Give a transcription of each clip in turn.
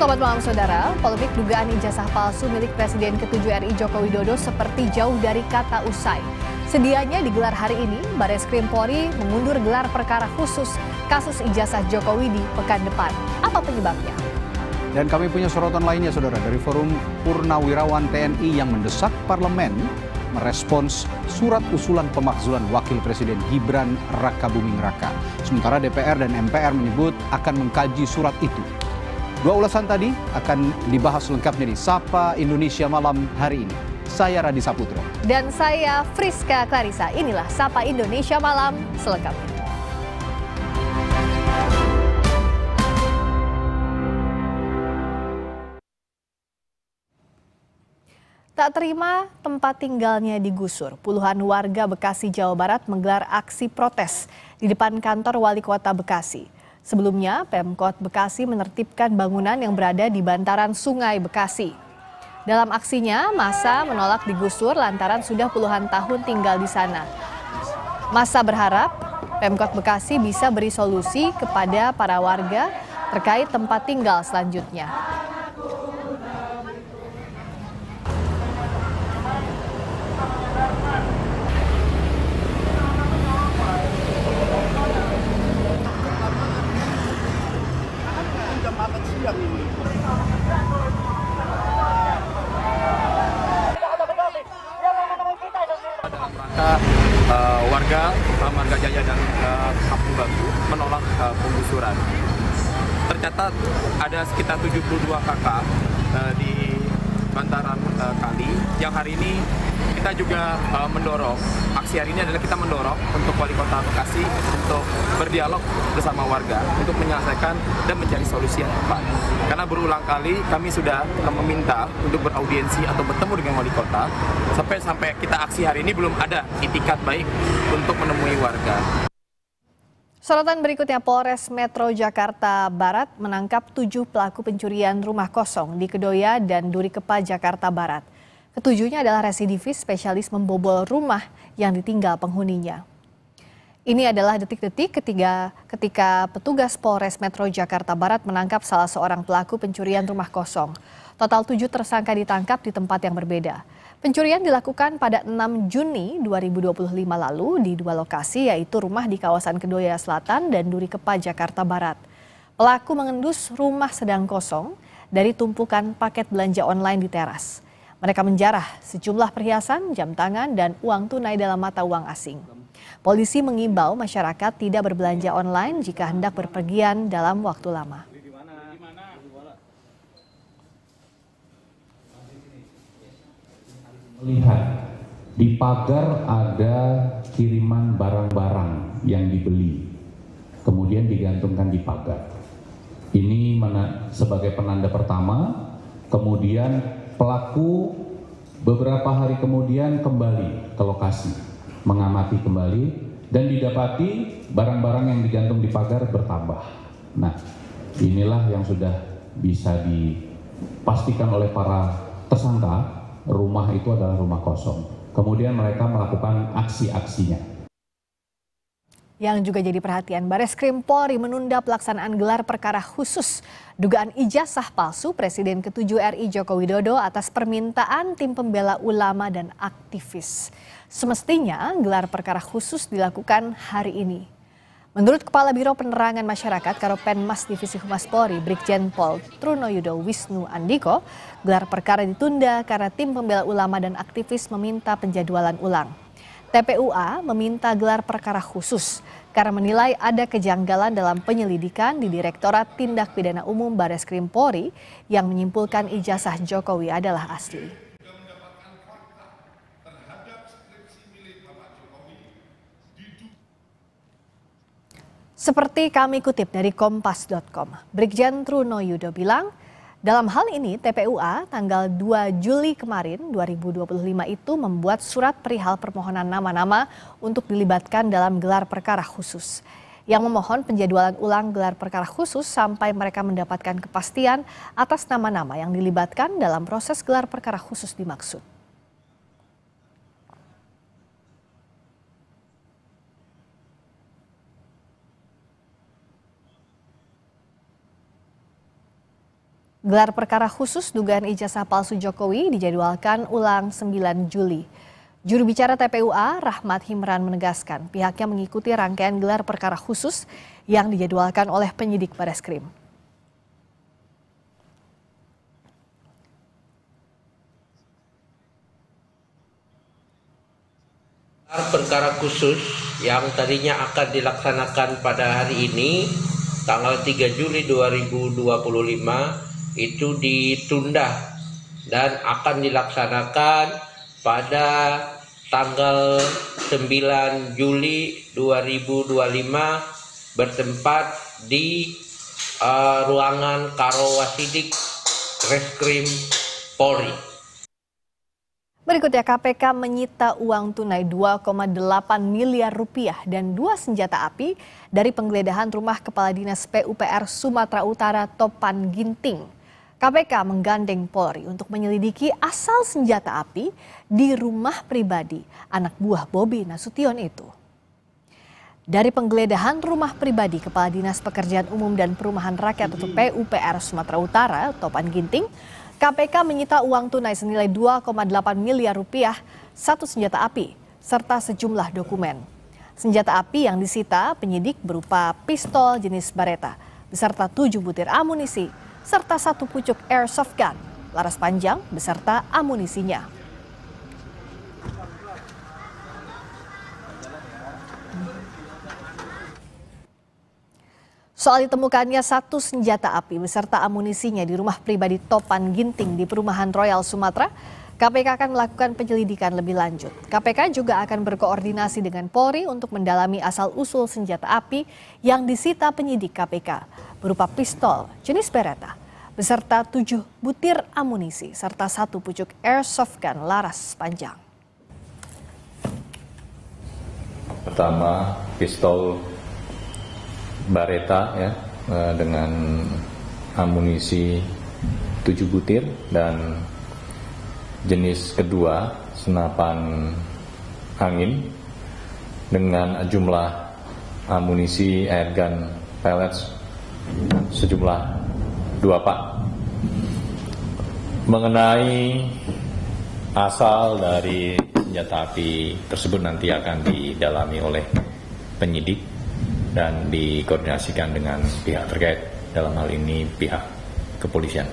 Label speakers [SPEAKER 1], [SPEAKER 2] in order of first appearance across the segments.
[SPEAKER 1] Selamat malam saudara, polemik dugaan ijazah palsu milik Presiden ke-7 RI Joko Widodo seperti jauh dari kata usai. Sedianya digelar hari ini, Bareskrim Polri mengundur gelar perkara khusus kasus ijazah Jokowi di pekan depan. Apa penyebabnya?
[SPEAKER 2] Dan kami punya sorotan lainnya saudara dari Forum Purnawirawan TNI yang mendesak parlemen merespons surat usulan pemakzulan Wakil Presiden Gibran Rakabuming Raka. Sementara DPR dan MPR menyebut akan mengkaji surat itu. Dua ulasan tadi akan dibahas lengkapnya di Sapa Indonesia Malam hari ini. Saya Radi Saputro.
[SPEAKER 1] Dan saya Friska Clarissa. Inilah Sapa Indonesia Malam selengkapnya. Tak terima tempat tinggalnya digusur, puluhan warga Bekasi, Jawa Barat menggelar aksi protes di depan kantor Wali Kota Bekasi. Sebelumnya, Pemkot Bekasi menertibkan bangunan yang berada di bantaran Sungai Bekasi. Dalam aksinya, massa menolak digusur lantaran sudah puluhan tahun tinggal di sana. Massa berharap Pemkot Bekasi bisa beri solusi kepada para warga terkait tempat tinggal selanjutnya.
[SPEAKER 3] Warga Marga Jaya dan Kampung Batu menolak penggusuran. Tercatat ada sekitar 72 kakak di bantaran kali yang hari ini kita juga mendorong. Aksi hari ini adalah kita mendorong untuk Wali Kota Bekasi untuk berdialog bersama warga untuk menyelesaikan dan mencari solusi yang tepat. Karena berulang kali kami sudah meminta untuk beraudiensi atau bertemu dengan Wali Kota, sampai kita aksi hari ini belum ada itikat baik untuk menemui warga.
[SPEAKER 1] Sorotan berikutnya, Polres Metro Jakarta Barat menangkap 7 pelaku pencurian rumah kosong di Kedoya dan Durikepa, Jakarta Barat. Ketujuhnya adalah residivis spesialis membobol rumah yang ditinggal penghuninya. Ini adalah detik-detik ketika petugas Polres Metro Jakarta Barat menangkap salah seorang pelaku pencurian rumah kosong. Total 7 tersangka ditangkap di tempat yang berbeda. Pencurian dilakukan pada 6 Juni 2025 lalu di 2 lokasi, yaitu rumah di kawasan Kedoya Selatan dan Durikepa, Jakarta Barat. Pelaku mengendus rumah sedang kosong dari tumpukan paket belanja online di teras. Mereka menjarah sejumlah perhiasan, jam tangan, dan uang tunai dalam mata uang asing. Polisi mengimbau masyarakat tidak berbelanja online jika hendak berpergian dalam waktu lama.
[SPEAKER 4] Lihat, di pagar ada kiriman barang-barang yang dibeli, kemudian digantungkan di pagar. Ini sebagai penanda pertama, kemudian pelaku beberapa hari kemudian kembali ke lokasi, mengamati kembali, dan didapati barang-barang yang digantung di pagar bertambah. Nah, inilah yang sudah bisa dipastikan oleh para tersangka. Rumah itu adalah rumah kosong. Kemudian mereka melakukan aksi-aksinya.
[SPEAKER 1] Yang juga jadi perhatian, Bareskrim Polri menunda pelaksanaan gelar perkara khusus dugaan ijazah palsu Presiden ke-7 RI Joko Widodo atas permintaan tim pembela ulama dan aktivis. Semestinya gelar perkara khusus dilakukan hari ini. Menurut Kepala Biro Penerangan Masyarakat Karopenmas Divisi Humas Polri, Brigjen Pol Trunoyudo Wisnu Andiko, gelar perkara ditunda karena tim pembela ulama dan aktivis meminta penjadwalan ulang. TPUA meminta gelar perkara khusus karena menilai ada kejanggalan dalam penyelidikan di Direktorat Tindak Pidana Umum Bareskrim Polri yang menyimpulkan ijazah Jokowi adalah asli. Seperti kami kutip dari Kompas.com, Brigjen Trunoyudo bilang, dalam hal ini TPUA tanggal 2 Juli kemarin 2025 itu membuat surat perihal permohonan nama-nama untuk dilibatkan dalam gelar perkara khusus. Yang memohon penjadwalan ulang gelar perkara khusus sampai mereka mendapatkan kepastian atas nama-nama yang dilibatkan dalam proses gelar perkara khusus dimaksud. Gelar perkara khusus dugaan ijazah palsu Jokowi dijadwalkan ulang 9 Juli. Juru bicara TPUA, Rahmat Himran menegaskan pihaknya mengikuti rangkaian gelar perkara khusus yang dijadwalkan oleh penyidik Bareskrim.
[SPEAKER 5] Perkara khusus yang tadinya akan dilaksanakan pada hari ini, tanggal 3 Juli 2025, itu ditunda dan akan dilaksanakan pada tanggal 9 Juli 2025 bertempat di ruangan Karowasidik Reskrim Polri.
[SPEAKER 1] Berikutnya KPK menyita uang tunai 2,8 miliar rupiah dan 2 senjata api dari penggeledahan rumah Kepala Dinas PUPR Sumatera Utara Topan Ginting. KPK menggandeng Polri untuk menyelidiki asal senjata api di rumah pribadi anak buah Bobi Nasution itu. Dari penggeledahan rumah pribadi Kepala Dinas Pekerjaan Umum dan Perumahan Rakyat atau PUPR Sumatera Utara Topan Ginting, KPK menyita uang tunai senilai 2,8 miliar rupiah, 1 senjata api, serta sejumlah dokumen. Senjata api yang disita penyidik berupa pistol jenis Beretta, beserta 7 butir amunisi, serta 1 pucuk airsoft gun, laras panjang beserta amunisinya. Soal ditemukannya 1 senjata api beserta amunisinya di rumah pribadi Topan Ginting di Perumahan Royal Sumatera, KPK akan melakukan penyelidikan lebih lanjut. KPK juga akan berkoordinasi dengan Polri untuk mendalami asal-usul senjata api yang disita penyidik KPK berupa pistol jenis Beretta beserta 7 butir amunisi serta 1 pucuk airsoft gun laras panjang.
[SPEAKER 4] Pertama, pistol Beretta ya, dengan amunisi 7 butir, dan jenis kedua senapan angin dengan jumlah amunisi airgun pellets sejumlah 2 pak. Mengenai asal dari senjata api tersebut nanti akan didalami oleh penyidik dan dikoordinasikan dengan pihak terkait, dalam hal ini pihak kepolisian.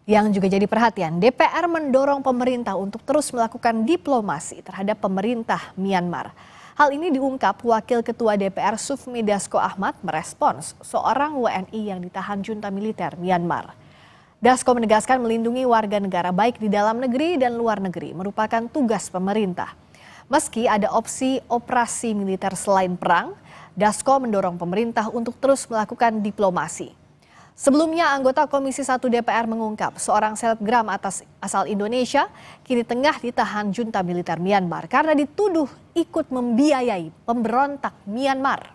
[SPEAKER 1] Yang juga jadi perhatian, DPR mendorong pemerintah untuk terus melakukan diplomasi terhadap pemerintah Myanmar. Hal ini diungkap Wakil Ketua DPR Sufmi Dasko Ahmad merespons seorang WNI yang ditahan junta militer Myanmar. Dasko menegaskan melindungi warga negara baik di dalam negeri dan luar negeri merupakan tugas pemerintah. Meski ada opsi operasi militer selain perang, Dasko mendorong pemerintah untuk terus melakukan diplomasi. Sebelumnya, anggota Komisi 1 DPR mengungkap seorang selebgram asal Indonesia kini tengah ditahan junta militer Myanmar karena dituduh ikut membiayai pemberontak Myanmar.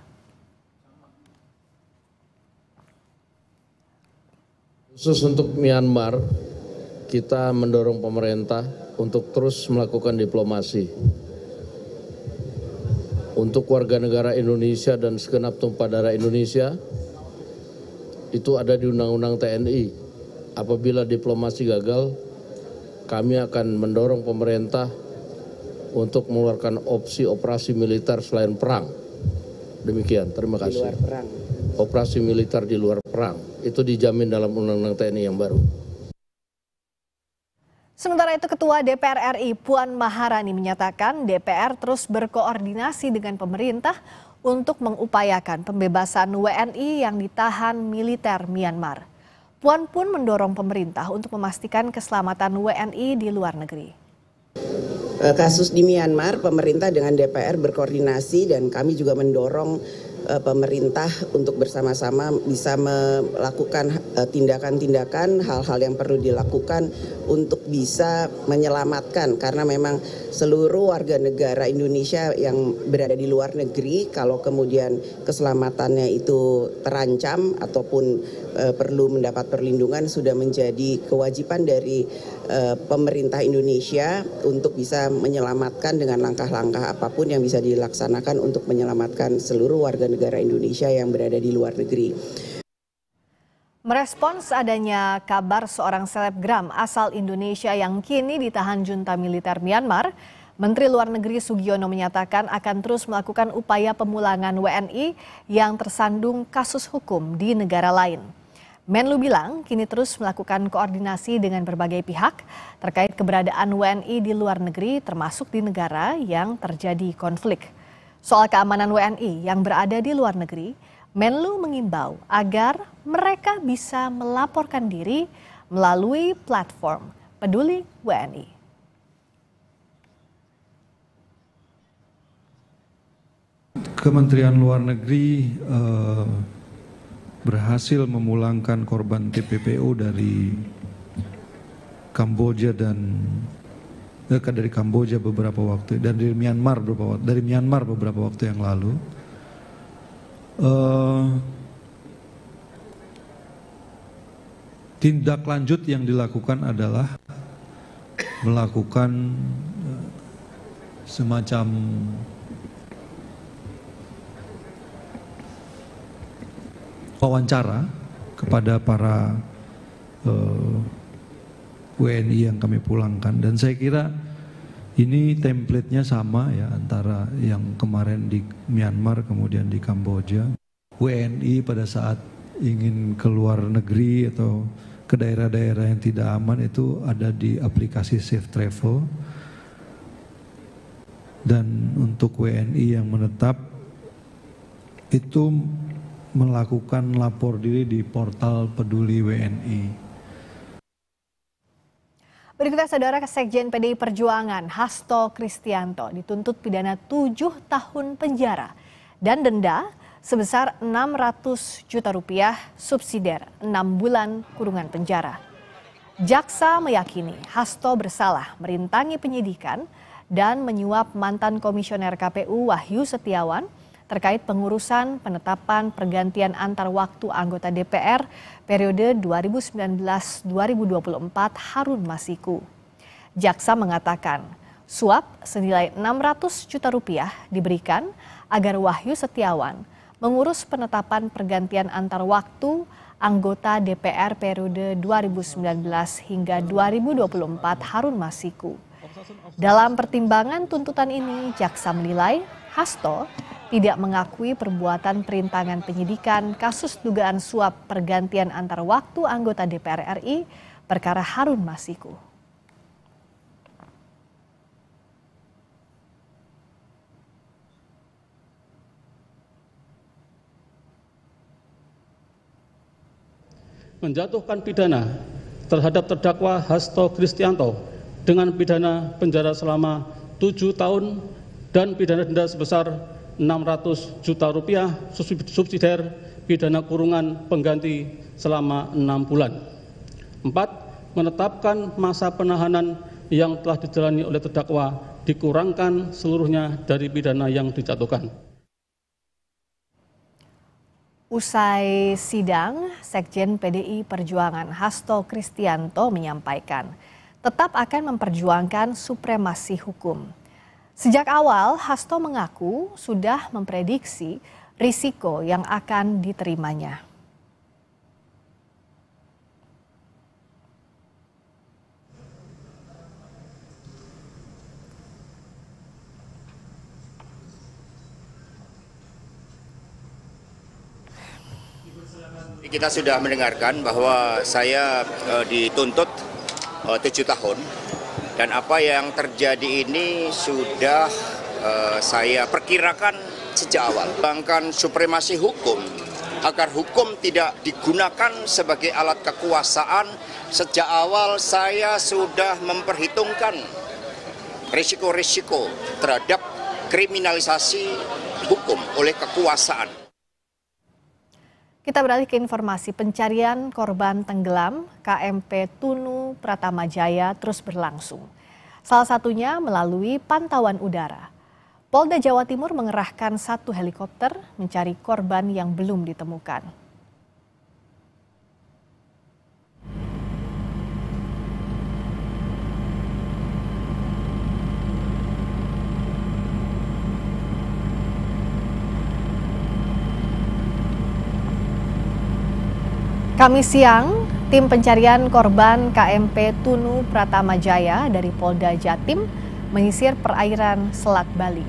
[SPEAKER 6] Khusus untuk Myanmar, kita mendorong pemerintah untuk terus melakukan diplomasi. Untuk warga negara Indonesia dan segenap tumpah darah Indonesia, itu ada di Undang-Undang TNI. Apabila diplomasi gagal, kami akan mendorong pemerintah untuk mengeluarkan opsi operasi militer selain perang. Demikian, terima kasih. Di luar perang. Operasi militer di luar perang, itu dijamin dalam Undang-Undang TNI yang baru.
[SPEAKER 1] Sementara itu, Ketua DPR RI Puan Maharani menyatakan DPR terus berkoordinasi dengan pemerintah untuk mengupayakan pembebasan WNI yang ditahan militer Myanmar. Puan pun mendorong pemerintah untuk memastikan keselamatan WNI di luar negeri.
[SPEAKER 7] Kasus di Myanmar, pemerintah dengan DPR berkoordinasi dan kami juga mendorong pemerintah untuk bersama-sama bisa melakukan tindakan-tindakan, hal-hal yang perlu dilakukan untuk bisa menyelamatkan, karena memang seluruh warga negara Indonesia yang berada di luar negeri, kalau kemudian keselamatannya itu terancam ataupun perlu mendapat perlindungan, sudah menjadi kewajiban dari pemerintah Indonesia untuk bisa menyelamatkan dengan langkah-langkah apapun yang bisa dilaksanakan untuk menyelamatkan seluruh warga negara Indonesia yang berada di luar negeri.
[SPEAKER 1] Merespons adanya kabar seorang selebgram asal Indonesia yang kini ditahan junta militer Myanmar, Menteri Luar Negeri Sugiono menyatakan akan terus melakukan upaya pemulangan WNI yang tersandung kasus hukum di negara lain. Menlu bilang kini terus melakukan koordinasi dengan berbagai pihak terkait keberadaan WNI di luar negeri termasuk di negara yang terjadi konflik. Soal keamanan WNI yang berada di luar negeri, Menlu mengimbau agar mereka bisa melaporkan diri melalui platform Peduli WNI.
[SPEAKER 8] Kementerian Luar Negeri berhasil memulangkan korban TPPO dari Kamboja dari Kamboja beberapa waktu dan dari Myanmar beberapa waktu yang lalu. Tindak lanjut yang dilakukan adalah melakukan semacam wawancara kepada para WNI yang kami pulangkan, dan saya kira ini template-nya sama ya antara yang kemarin di Myanmar kemudian di Kamboja. WNI pada saat ingin keluar negeri atau ke daerah-daerah yang tidak aman itu ada di aplikasi Safe Travel. Dan untuk WNI yang menetap itu melakukan lapor diri di portal Peduli WNI.
[SPEAKER 1] Berikutnya Saudara, Sekjen PDI Perjuangan Hasto Kristianto dituntut pidana 7 tahun penjara dan denda sebesar 600 juta rupiah subsidiar 6 bulan kurungan penjara. Jaksa meyakini Hasto bersalah merintangi penyidikan dan menyuap mantan komisioner KPU Wahyu Setiawan terkait pengurusan penetapan pergantian antar waktu anggota DPR periode 2019-2024 Harun Masiku. Jaksa mengatakan suap senilai 600 juta rupiah diberikan agar Wahyu Setiawan mengurus penetapan pergantian antar waktu anggota DPR periode 2019 hingga 2024 Harun Masiku. Dalam pertimbangan tuntutan ini, jaksa menilai Hasto tidak mengakui perbuatan perintangan penyidikan kasus dugaan suap pergantian antar waktu anggota DPR RI perkara Harun Masiku.
[SPEAKER 9] Menjatuhkan pidana terhadap terdakwa Hasto Kristianto dengan pidana penjara selama 7 tahun dan pidana denda sebesar 600 juta rupiah subsidiar pidana kurungan pengganti selama 6 bulan. 4. Menetapkan masa penahanan yang telah dijalani oleh terdakwa dikurangkan seluruhnya dari pidana yang dijatuhkan.
[SPEAKER 1] Usai sidang, Sekjen PDI Perjuangan Hasto Kristianto menyampaikan tetap akan memperjuangkan supremasi hukum. Sejak awal, Hasto mengaku sudah memprediksi risiko yang akan diterimanya.
[SPEAKER 10] Kita sudah mendengarkan bahwa saya dituntut 7 tahun. Dan apa yang terjadi ini sudah saya perkirakan sejak awal. Bahkan supremasi hukum, agar hukum tidak digunakan sebagai alat kekuasaan, sejak awal saya sudah memperhitungkan risiko-risiko terhadap kriminalisasi hukum oleh kekuasaan.
[SPEAKER 1] Kita beralih ke informasi pencarian korban tenggelam KMP Tunu Pratama Jaya terus berlangsung. Salah satunya melalui pantauan udara. Polda Jawa Timur mengerahkan 1 helikopter mencari korban yang belum ditemukan. Kamis siang, tim pencarian korban KMP Tunu Pratama Jaya dari Polda Jatim menyisir perairan Selat Bali.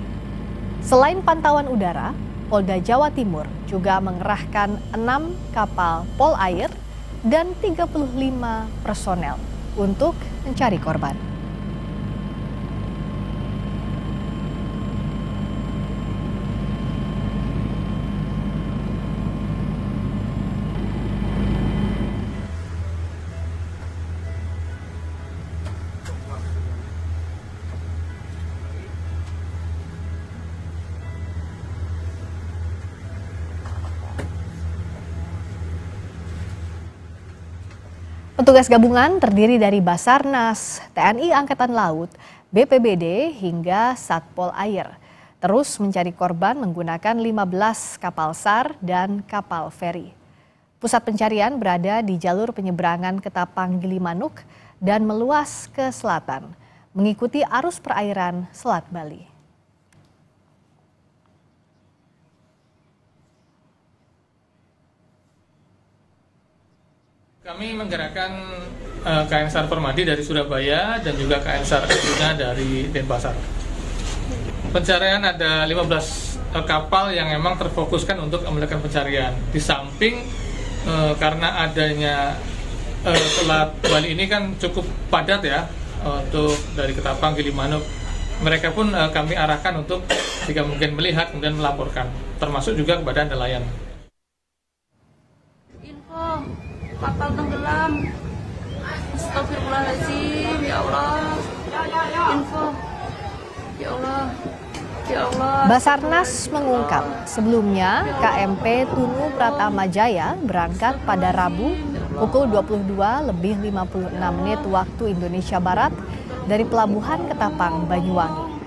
[SPEAKER 1] Selain pantauan udara, Polda Jawa Timur juga mengerahkan 6 kapal polair dan 35 personel untuk mencari korban. Petugas gabungan terdiri dari Basarnas, TNI Angkatan Laut, BPBD hingga Satpol Air terus mencari korban menggunakan 15 kapal SAR dan kapal feri. Pusat pencarian berada di jalur penyeberangan Ketapang Gilimanuk dan meluas ke selatan, mengikuti arus perairan Selat Bali.
[SPEAKER 11] Kami menggerakkan KN SAR Permadi dari Surabaya dan juga KN SAR Arjuna dari Denpasar. Pencarian ada 15 kapal yang memang terfokuskan untuk melakukan pencarian. Di samping karena adanya Selat Bali ini kan cukup padat ya untuk dari Ketapang, Gilimanuk. Mereka pun kami arahkan untuk jika mungkin melihat kemudian melaporkan, termasuk juga kepada nelayan.
[SPEAKER 12] Kapal tenggelam. Astagfirullahaladzim, ya Allah. Info. Ya Allah. Ya Allah.
[SPEAKER 1] Basarnas mengungkap sebelumnya KMP Tunu Pratama Jaya berangkat pada Rabu pukul 22:56 waktu Indonesia Barat dari Pelabuhan Ketapang, Banyuwangi.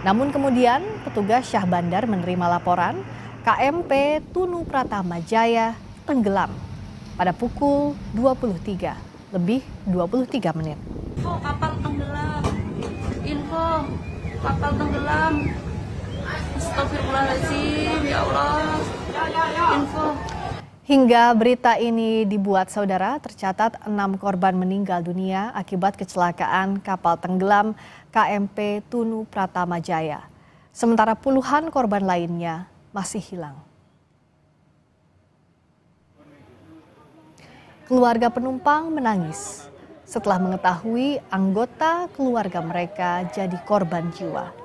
[SPEAKER 1] Namun kemudian petugas Syah Bandar menerima laporan KMP Tunu Pratama Jaya tenggelam pada pukul 23:23.
[SPEAKER 12] Info kapal tenggelam. Info kapal tenggelam. Astagfirullahaladzim, ya Allah. Info.
[SPEAKER 1] Hingga berita ini dibuat, saudara, tercatat 6 korban meninggal dunia akibat kecelakaan kapal tenggelam KMP Tunu Pratama Jaya. Sementara puluhan korban lainnya masih hilang. Keluarga penumpang menangis setelah mengetahui anggota keluarga mereka jadi korban jiwa.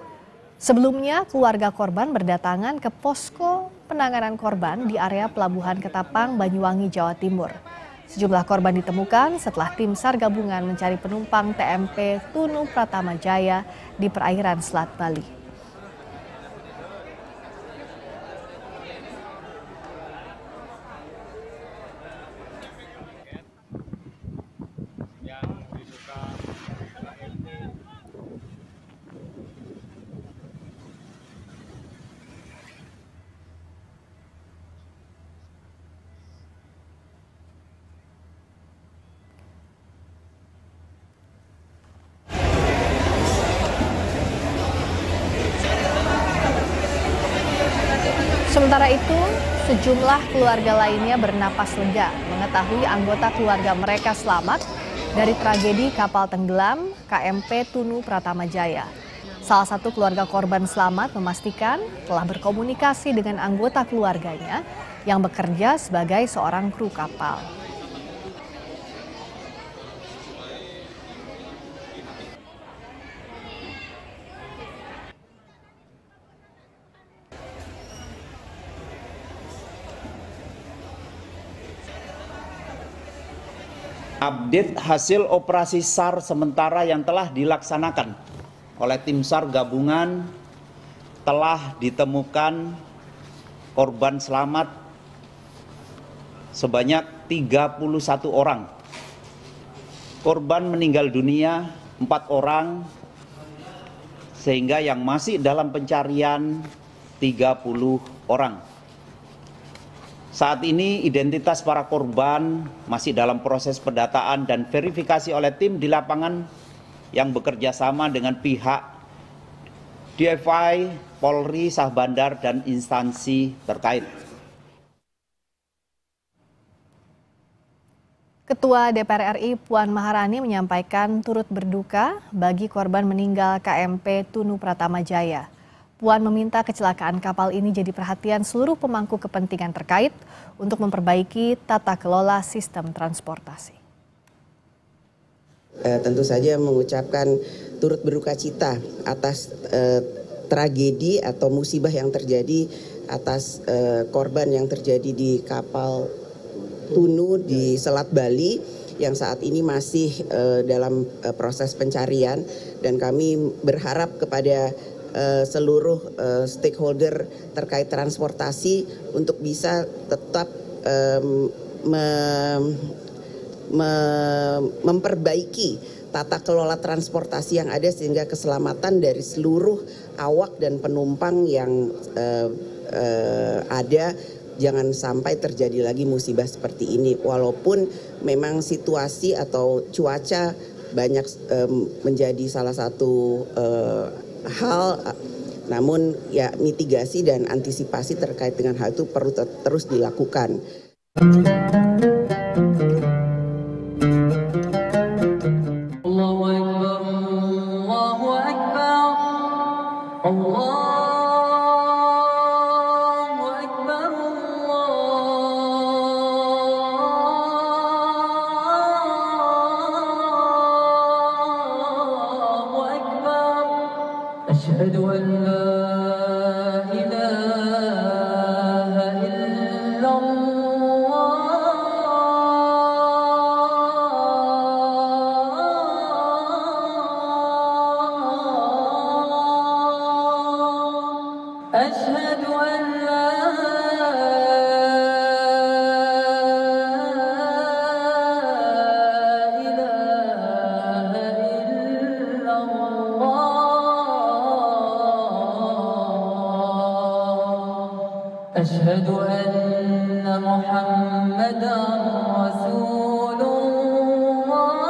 [SPEAKER 1] Sebelumnya, keluarga korban berdatangan ke posko penanganan korban di area Pelabuhan Ketapang, Banyuwangi, Jawa Timur. Sejumlah korban ditemukan setelah tim SAR gabungan mencari penumpang TMP Tunu Pratama Jaya di perairan Selat Bali. Sementara itu, sejumlah keluarga lainnya bernapas lega mengetahui anggota keluarga mereka selamat dari tragedi kapal tenggelam KMP Tunu Pratama Jaya. Salah satu keluarga korban selamat memastikan telah berkomunikasi dengan anggota keluarganya yang bekerja sebagai seorang kru kapal.
[SPEAKER 13] Update hasil operasi SAR sementara yang telah dilaksanakan oleh tim SAR gabungan, telah ditemukan korban selamat sebanyak 31 orang. Korban meninggal dunia 4 orang, sehingga yang masih dalam pencarian 30 orang. Saat ini identitas para korban masih dalam proses pendataan dan verifikasi oleh tim di lapangan yang bekerja sama dengan pihak DFI, Polri, Syah Bandar, dan instansi terkait.
[SPEAKER 1] Ketua DPR RI Puan Maharani menyampaikan turut berduka bagi korban meninggal KMP Tunu Pratama Jaya. Puan meminta kecelakaan kapal ini jadi perhatian seluruh pemangku kepentingan terkait untuk memperbaiki tata kelola sistem transportasi.
[SPEAKER 7] Tentu saja mengucapkan turut berduka cita atas tragedi atau musibah yang terjadi atas korban yang terjadi di kapal Tunu di Selat Bali yang saat ini masih dalam proses pencarian, dan kami berharap kepada seluruh stakeholder terkait transportasi untuk bisa tetap memperbaiki tata kelola transportasi yang ada sehingga keselamatan dari seluruh awak dan penumpang yang ada jangan sampai terjadi lagi musibah seperti ini. Walaupun memang situasi atau cuaca banyak menjadi salah satu hal, namun ya mitigasi dan antisipasi terkait dengan hal itu perlu terus dilakukan.
[SPEAKER 14] Allahu Akbar, Allahu Akbar, Allah. أشهد أن لا إله إلا الله أشهد أن لا أشهد أن محمدًا رسول الله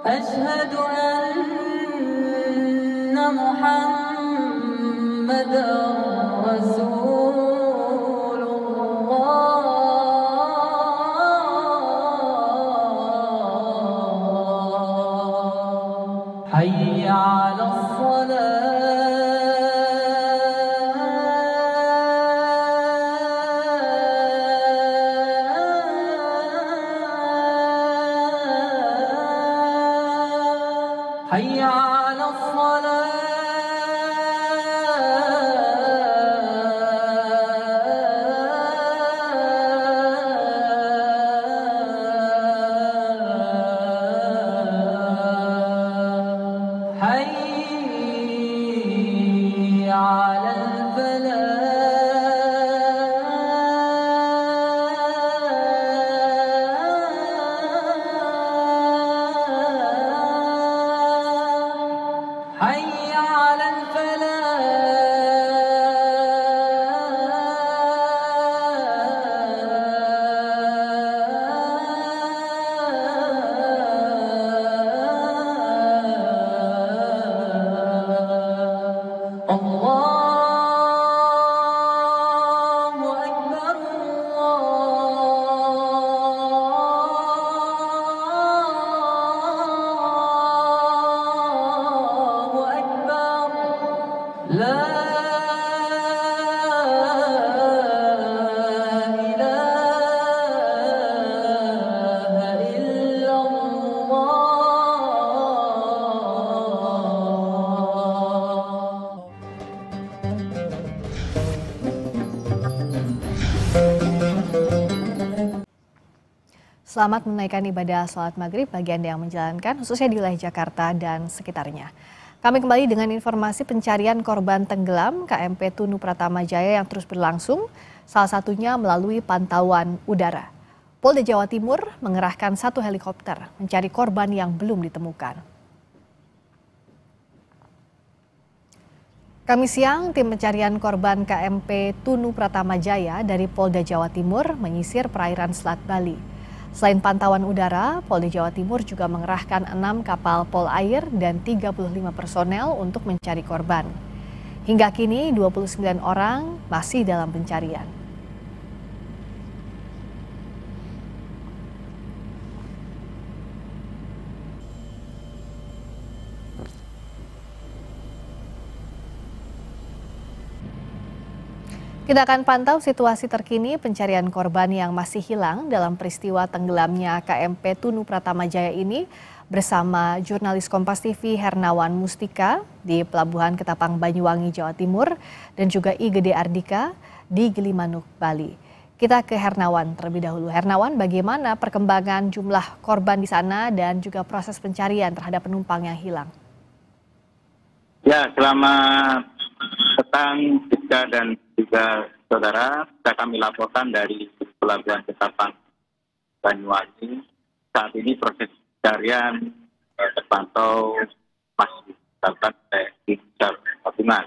[SPEAKER 14] أشهد أن محمدًا رسول حي على الصلاة حي على حي على الفلاح حي على الفلاح الله أكبر الله أكبر لا إله إلا الله.
[SPEAKER 1] Selamat menunaikan ibadah sholat maghrib bagi Anda yang menjalankan, khususnya di wilayah Jakarta dan sekitarnya. Kami kembali dengan informasi pencarian korban tenggelam KMP Tunu Pratama Jaya yang terus berlangsung, salah satunya melalui pantauan udara. Polda Jawa Timur mengerahkan 1 helikopter mencari korban yang belum ditemukan. Kamis siang, tim pencarian korban KMP Tunu Pratama Jaya dari Polda Jawa Timur menyisir perairan Selat Bali. Selain pantauan udara, Polda Jawa Timur juga mengerahkan 6 kapal polair dan 35 personel untuk mencari korban. Hingga kini 29 orang masih dalam pencarian. Kita akan pantau situasi terkini pencarian korban yang masih hilang dalam peristiwa tenggelamnya KMP Tunu Pratama Jaya ini bersama jurnalis Kompas TV Hernawan Mustika di Pelabuhan Ketapang Banyuwangi, Jawa Timur dan juga IGD Ardika di Gilimanuk, Bali. Kita ke Hernawan terlebih dahulu. Hernawan, bagaimana perkembangan jumlah korban di sana dan juga proses pencarian terhadap penumpang yang hilang?
[SPEAKER 15] Ya, selamat petang Rizka dan juga saudara, kami laporkan dari Pelabuhan Ketapang Banyuwangi. Saat ini proses pencarian terpantau masih dilakukan oleh tim SAR gabungan.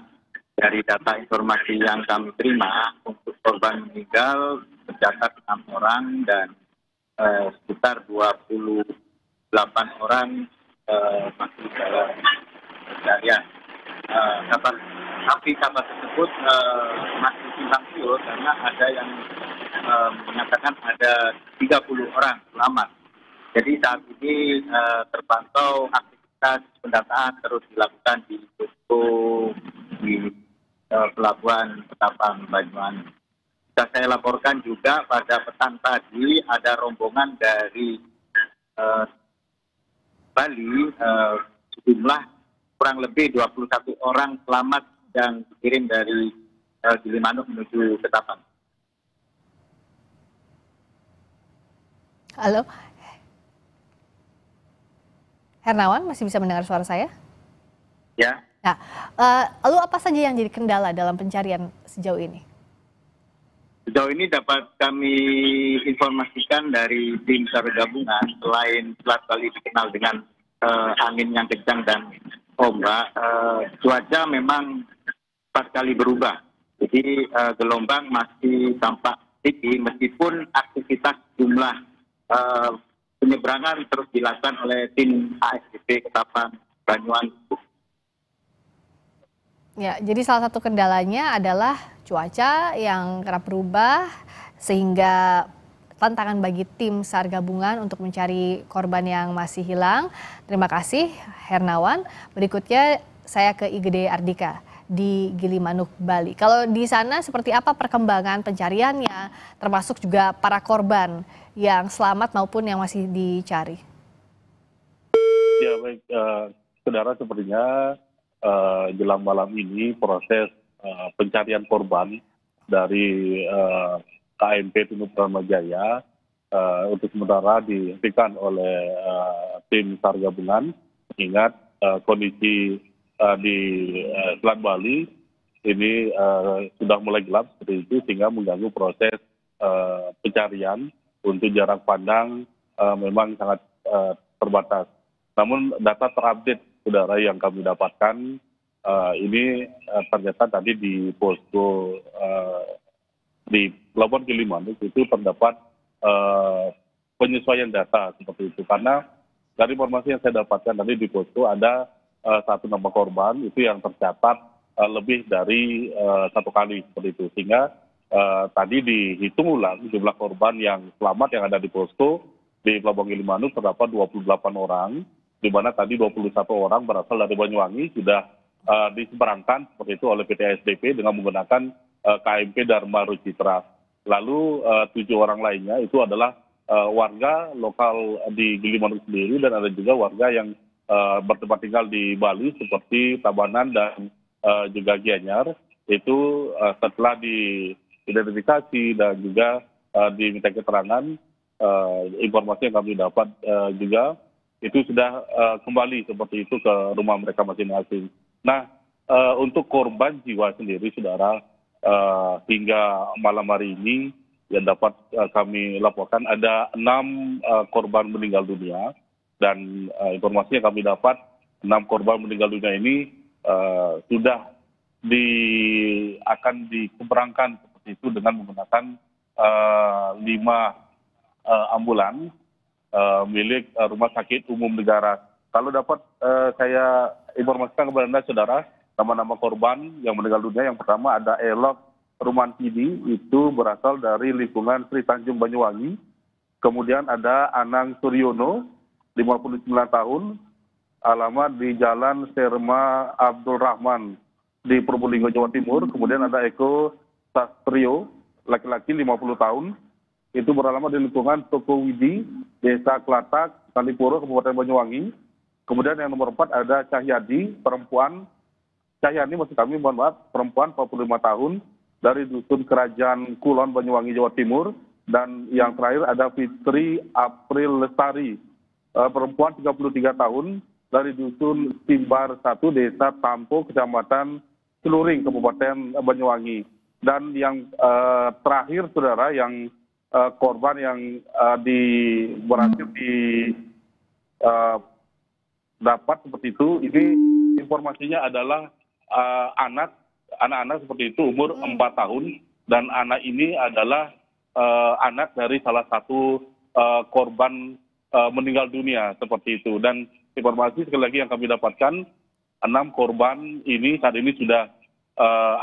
[SPEAKER 15] Dari data informasi yang kami terima, untuk korban meninggal tercatat 6 orang dan sekitar 28 orang masih dalam pencarian. Tapi kabar tersebut masih simpang siur karena ada yang menyatakan ada 30 orang selamat. Jadi saat ini terpantau aktivitas pendataan terus dilakukan di posko di Pelabuhan Ketapang Banyuwangi. Bisa saya laporkan juga pada petang tadi ada rombongan dari Bali, sejumlah kurang lebih 21 orang selamat yang dikirim dari Gilimanuk menuju Ketapang.
[SPEAKER 1] Halo, Hernawan, masih bisa mendengar suara saya?
[SPEAKER 15] Ya.
[SPEAKER 1] Nah, lalu apa saja yang jadi kendala dalam pencarian sejauh ini?
[SPEAKER 15] Sejauh ini dapat kami informasikan dari tim SAR gabungan, selain Selat Bali dikenal dengan angin yang kencang dan ombak, cuaca memang 4 kali berubah. Jadi gelombang masih tampak tinggi meskipun aktivitas jumlah penyeberangan terus dilakukan oleh tim ASDP Ketapang Banyuwangi.
[SPEAKER 1] Ya, jadi salah satu kendalanya adalah cuaca yang kerap berubah sehingga tantangan bagi tim SAR gabungan untuk mencari korban yang masih hilang. Terima kasih Hernawan. Berikutnya saya ke IGD Ardika di Gilimanuk, Bali. Kalau di sana seperti apa perkembangan pencariannya, termasuk juga para korban yang selamat maupun yang masih dicari?
[SPEAKER 16] Ya baik, saudara, sepertinya jelang malam ini proses pencarian korban dari KMP Tunu Pratama Jaya untuk sementara dihentikan oleh tim SAR gabungan. Ingat kondisi di Selat Bali ini sudah mulai gelap seperti itu sehingga mengganggu proses pencarian. Untuk jarak pandang memang sangat terbatas. Namun data terupdate saudara yang kami dapatkan ini ternyata tadi di posko di Pelabuhan Gilimanuk itu terdapat penyesuaian data seperti itu, karena dari informasi yang saya dapatkan tadi di posko ada 1 nama korban itu yang tercatat lebih dari 1 kali seperti itu, sehingga tadi dihitung ulang jumlah korban yang selamat yang ada di posko di Pelabuhan Gilimanuk terdapat 28 orang, di mana tadi 21 orang berasal dari Banyuwangi sudah diseberangkan seperti itu oleh PT ASDP dengan menggunakan KMP Dharma Rucitra. Lalu 7 orang lainnya itu adalah warga lokal di Gilimanuk sendiri dan ada juga warga yang bertempat tinggal di Bali seperti Tabanan dan juga Gianyar. Itu setelah diidentifikasi dan juga diminta keterangan, informasi yang kami dapat juga itu sudah kembali seperti itu ke rumah mereka masing-masing. Nah, untuk korban jiwa sendiri, saudara, hingga malam hari ini yang dapat kami laporkan ada 6 korban meninggal dunia, dan informasi yang kami dapat 6 korban meninggal dunia ini sudah akan dikeberangkan seperti itu dengan menggunakan 5 ambulan milik Rumah Sakit Umum Negara. Kalau dapat saya informasikan kepada Anda, saudara, nama-nama korban yang meninggal dunia yang pertama ada Elok Rumantidi, itu berasal dari lingkungan Sri Tanjung Banyuwangi. Kemudian ada Anang Suryono, 59 tahun, alamat di Jalan Serma Abdul Rahman di Probolinggo, Jawa Timur. Kemudian ada Eko Sastrio, laki-laki 50 tahun, itu beralamat di lingkungan Toko Widi, Desa Klatak, Kalipuro, Kabupaten Banyuwangi. Kemudian yang nomor 4 ada Cahyadi, perempuan, Cahyani maksud kami, mohon maaf, perempuan 45 tahun, dari Dusun Kerajaan Kulon, Banyuwangi, Jawa Timur. Dan yang terakhir ada Fitri April Lestari, perempuan 33 tahun, dari Dusun Timbar 1, Desa Tampo, Kecamatan Celuring, Kabupaten Banyuwangi. Dan yang terakhir, saudara, yang korban yang berhasil dapat seperti itu, ini informasinya adalah anak-anak seperti itu umur 4 tahun, dan anak ini adalah anak dari salah satu korban meninggal dunia seperti itu. Dan informasi sekali lagi yang kami dapatkan, 6 korban ini saat ini sudah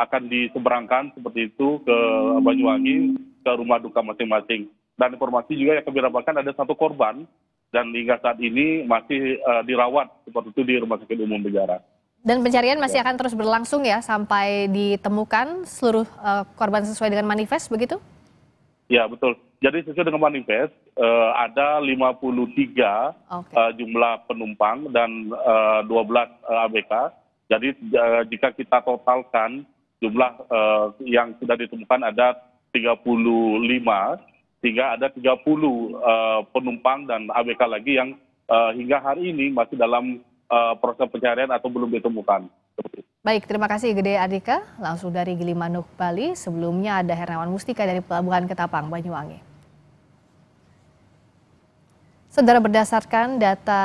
[SPEAKER 16] akan diseberangkan seperti itu ke Banyuwangi, ke rumah duka masing-masing. Dan informasi juga yang kami dapatkan ada 1 korban, dan hingga saat ini masih dirawat seperti itu di Rumah Sakit Umum Negara.
[SPEAKER 1] Dan pencarian masih akan terus berlangsung ya sampai ditemukan seluruh korban sesuai dengan manifest, begitu?
[SPEAKER 16] Ya, betul. Jadi sesuai dengan manifest ada 53 jumlah penumpang dan 12 ABK. Jadi jika kita totalkan jumlah yang sudah ditemukan ada 35, sehingga ada 30 penumpang dan ABK lagi yang hingga hari ini masih dalam proses pencarian atau belum ditemukan.
[SPEAKER 1] Baik, terima kasih Gede Adika, langsung dari Gilimanuk, Bali. Sebelumnya ada Hernawan Mustika dari Pelabuhan Ketapang, Banyuwangi. Saudara, berdasarkan data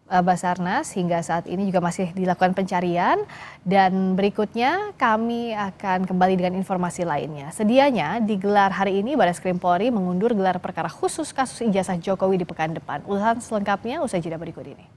[SPEAKER 1] Basarnas hingga saat ini juga masih dilakukan pencarian, dan berikutnya kami akan kembali dengan informasi lainnya. Sedianya digelar hari ini, Barreskrim Polri mengundur gelar perkara khusus kasus ijazah Jokowi di pekan depan. Ulasan selengkapnya usai jeda berikut ini.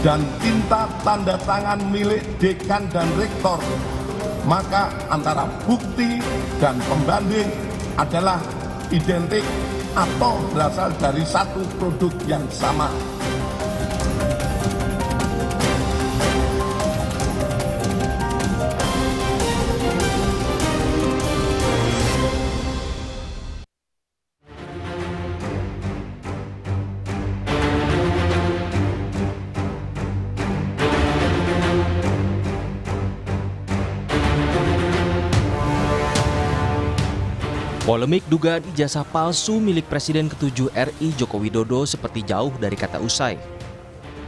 [SPEAKER 17] dan tinta tanda tangan milik dekan dan rektor, maka antara bukti dan pembanding adalah identik atau berasal dari satu produk yang sama.
[SPEAKER 18] Polemik dugaan ijazah palsu milik Presiden ke-7 RI Joko Widodo seperti jauh dari kata usai.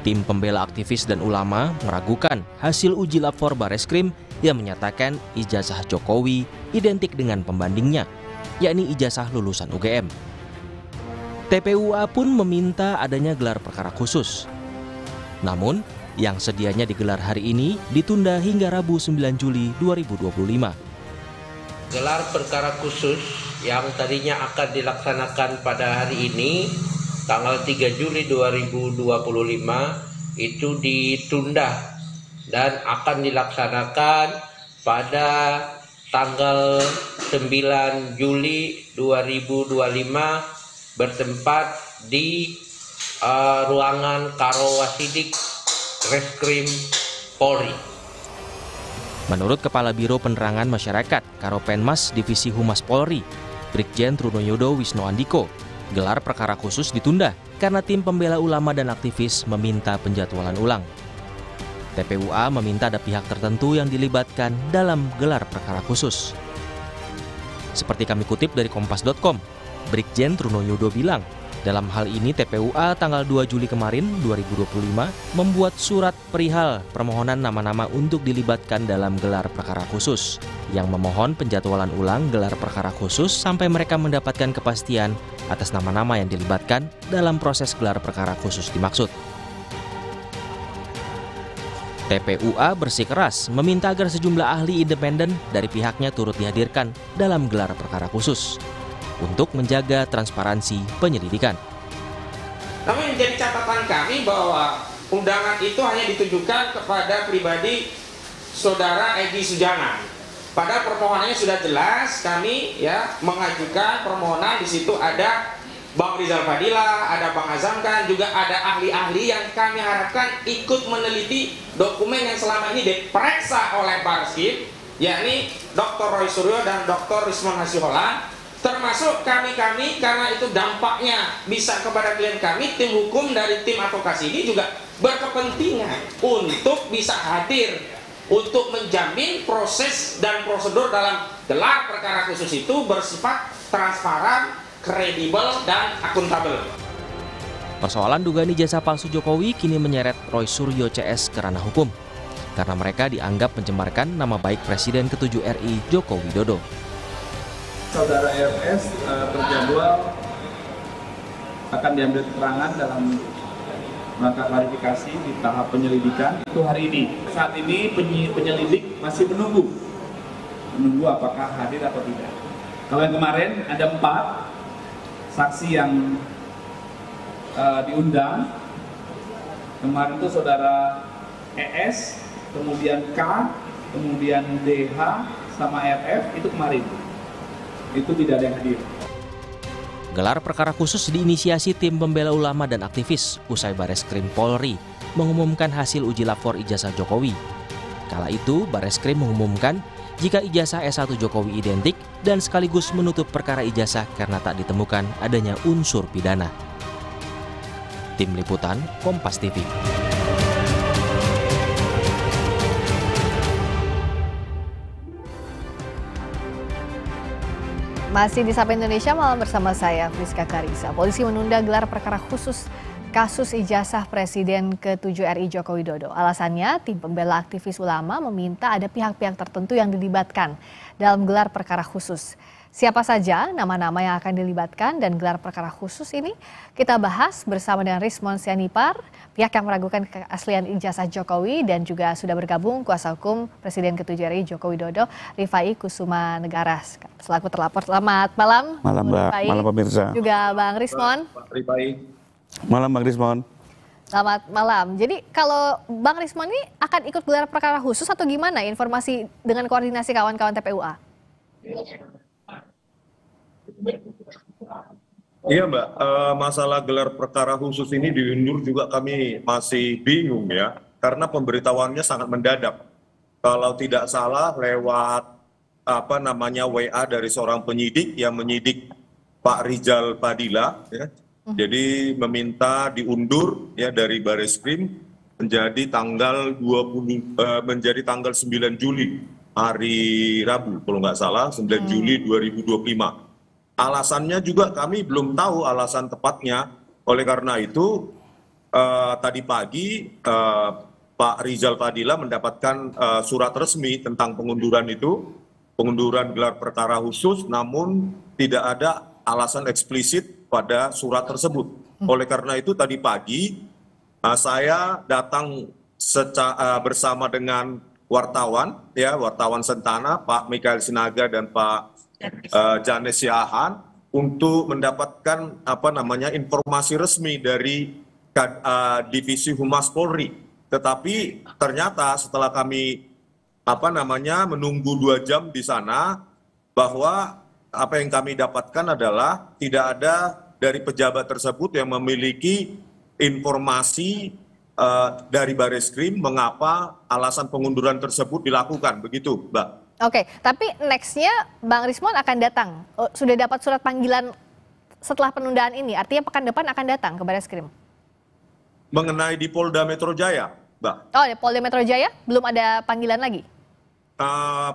[SPEAKER 18] Tim pembela aktivis dan ulama meragukan hasil uji lapor Barreskrim yang menyatakan ijazah Jokowi identik dengan pembandingnya, yakni ijazah lulusan UGM. TPUA pun meminta adanya gelar perkara khusus. Namun, yang sedianya digelar hari ini ditunda hingga Rabu 9 Juli 2025.
[SPEAKER 5] Gelar perkara khusus yang tadinya akan dilaksanakan pada hari ini, tanggal 3 Juli 2025, itu ditunda dan akan dilaksanakan pada tanggal 9 Juli 2025 bertempat di ruangan Karawasidik Reskrim Polri.
[SPEAKER 18] Menurut Kepala Biro Penerangan Masyarakat Karopenmas Divisi Humas Polri, Brigjen Trunoyodo Wisno Andiko, gelar perkara khusus ditunda karena tim pembela ulama dan aktivis meminta penjadwalan ulang. TPUA meminta ada pihak tertentu yang dilibatkan dalam gelar perkara khusus. Seperti kami kutip dari Kompas.com, Brigjen Truno Yudo bilang, dalam hal ini TPUA tanggal 2 Juli kemarin 2025 membuat surat perihal permohonan nama-nama untuk dilibatkan dalam gelar perkara khusus yang memohon penjadwalan ulang gelar perkara khusus sampai mereka mendapatkan kepastian atas nama-nama yang dilibatkan dalam proses gelar perkara khusus dimaksud. TPUA bersikeras meminta agar sejumlah ahli independen dari pihaknya turut dihadirkan dalam gelar perkara khusus untuk menjaga transparansi penyelidikan.
[SPEAKER 19] Namun menjadi catatan kami bahwa undangan itu hanya ditujukan kepada pribadi Saudara Egy Sujana. Pada permohonannya sudah jelas kami mengajukan permohonan, di situ ada Bang Rizal Fadila, ada Bang Azamkan, juga ada ahli-ahli yang kami harapkan ikut meneliti dokumen yang selama ini diperiksa oleh Bareskrim, yakni Dr. Roy Suryo dan Dr. Rismon Hasiholan. Termasuk kami-kami, karena itu dampaknya bisa kepada klien kami, tim hukum dari tim advokasi ini juga berkepentingan untuk bisa hadir untuk menjamin proses dan prosedur dalam gelar perkara khusus itu bersifat transparan, kredibel, dan akuntabel.
[SPEAKER 18] Persoalan dugaan ijazah palsu Jokowi kini menyeret Roy Suryo CS ke ranah hukum karena mereka dianggap mencemarkan nama baik Presiden ke-7 RI Joko Widodo.
[SPEAKER 20] Saudara RS terjadwal akan diambil keterangan dalam rangka klarifikasi di tahap penyelidikan itu hari ini. Saat ini penyelidik masih menunggu apakah hadir atau tidak. Kalau yang kemarin ada 4 saksi yang diundang. Kemarin itu saudara ES, kemudian K, kemudian DH, sama RF, itu kemarin. Itu tidak ada yang hadir.
[SPEAKER 18] Gelar perkara khusus diinisiasi tim pembela ulama dan aktivis usai Bareskrim Polri mengumumkan hasil uji lapor ijazah Jokowi. Kala itu Bareskrim mengumumkan jika ijazah S1 Jokowi identik dan sekaligus menutup perkara ijazah karena tak ditemukan adanya unsur pidana. Tim Liputan Kompas TV.
[SPEAKER 1] Masih di Sapa Indonesia Malam bersama saya, Friska Karisa. Polisi menunda gelar perkara khusus kasus ijazah Presiden ke-7 RI Joko Widodo. Alasannya, tim pembela aktivis ulama meminta ada pihak-pihak tertentu yang dilibatkan dalam gelar perkara khusus. Siapa saja nama-nama yang akan dilibatkan dan gelar perkara khusus ini kita bahas bersama dengan Rismon Sianipar, pihak yang meragukan keaslian ijazah Jokowi, dan juga sudah bergabung kuasa hukum Presiden ke-7 RI Joko Widodo, Rifai Kusuma Negara selaku terlapor. Selamat malam.
[SPEAKER 21] Malam Mbak,
[SPEAKER 1] Rifai.
[SPEAKER 21] malam pemirsa.
[SPEAKER 1] Juga Bang Rismon.
[SPEAKER 21] Malam Bang Rismon.
[SPEAKER 1] Selamat malam. Jadi kalau Bang Rismon ini akan ikut gelar perkara khusus atau gimana informasi dengan koordinasi kawan-kawan TPUA?
[SPEAKER 22] Iya Mbak, masalah gelar perkara khusus ini diundur juga kami masih bingung ya, karena pemberitahuannya sangat mendadak. Kalau tidak salah lewat WA dari seorang penyidik yang menyidik Pak Rizal Fadila, ya. Jadi meminta diundur ya dari Bareskrim menjadi tanggal 9 Juli, hari Rabu kalau nggak salah, 9 Juli 2025. Alasannya juga kami belum tahu alasan tepatnya. Oleh karena itu tadi pagi Pak Rizal Fadila mendapatkan surat resmi tentang pengunduran itu, pengunduran gelar perkara khusus, namun tidak ada alasan eksplisit pada surat tersebut. Oleh karena itu tadi pagi saya datang bersama dengan wartawan, ya wartawan Sentana, Pak Mikael Sinaga dan Pak Janes Siahan, untuk mendapatkan informasi resmi dari Divisi Humas Polri. Tetapi ternyata setelah kami menunggu 2 jam di sana, bahwa apa yang kami dapatkan adalah tidak ada dari pejabat tersebut yang memiliki informasi dari Bareskrim mengapa alasan pengunduran tersebut dilakukan, begitu Mbak.
[SPEAKER 1] Oke, tapi nextnya Bang Rismon akan datang. Sudah dapat surat panggilan setelah penundaan ini, artinya pekan depan akan datang ke Bareskrim.
[SPEAKER 22] Mengenai di Polda Metro Jaya, Mbak.
[SPEAKER 1] Oh, di Polda Metro Jaya belum ada panggilan lagi?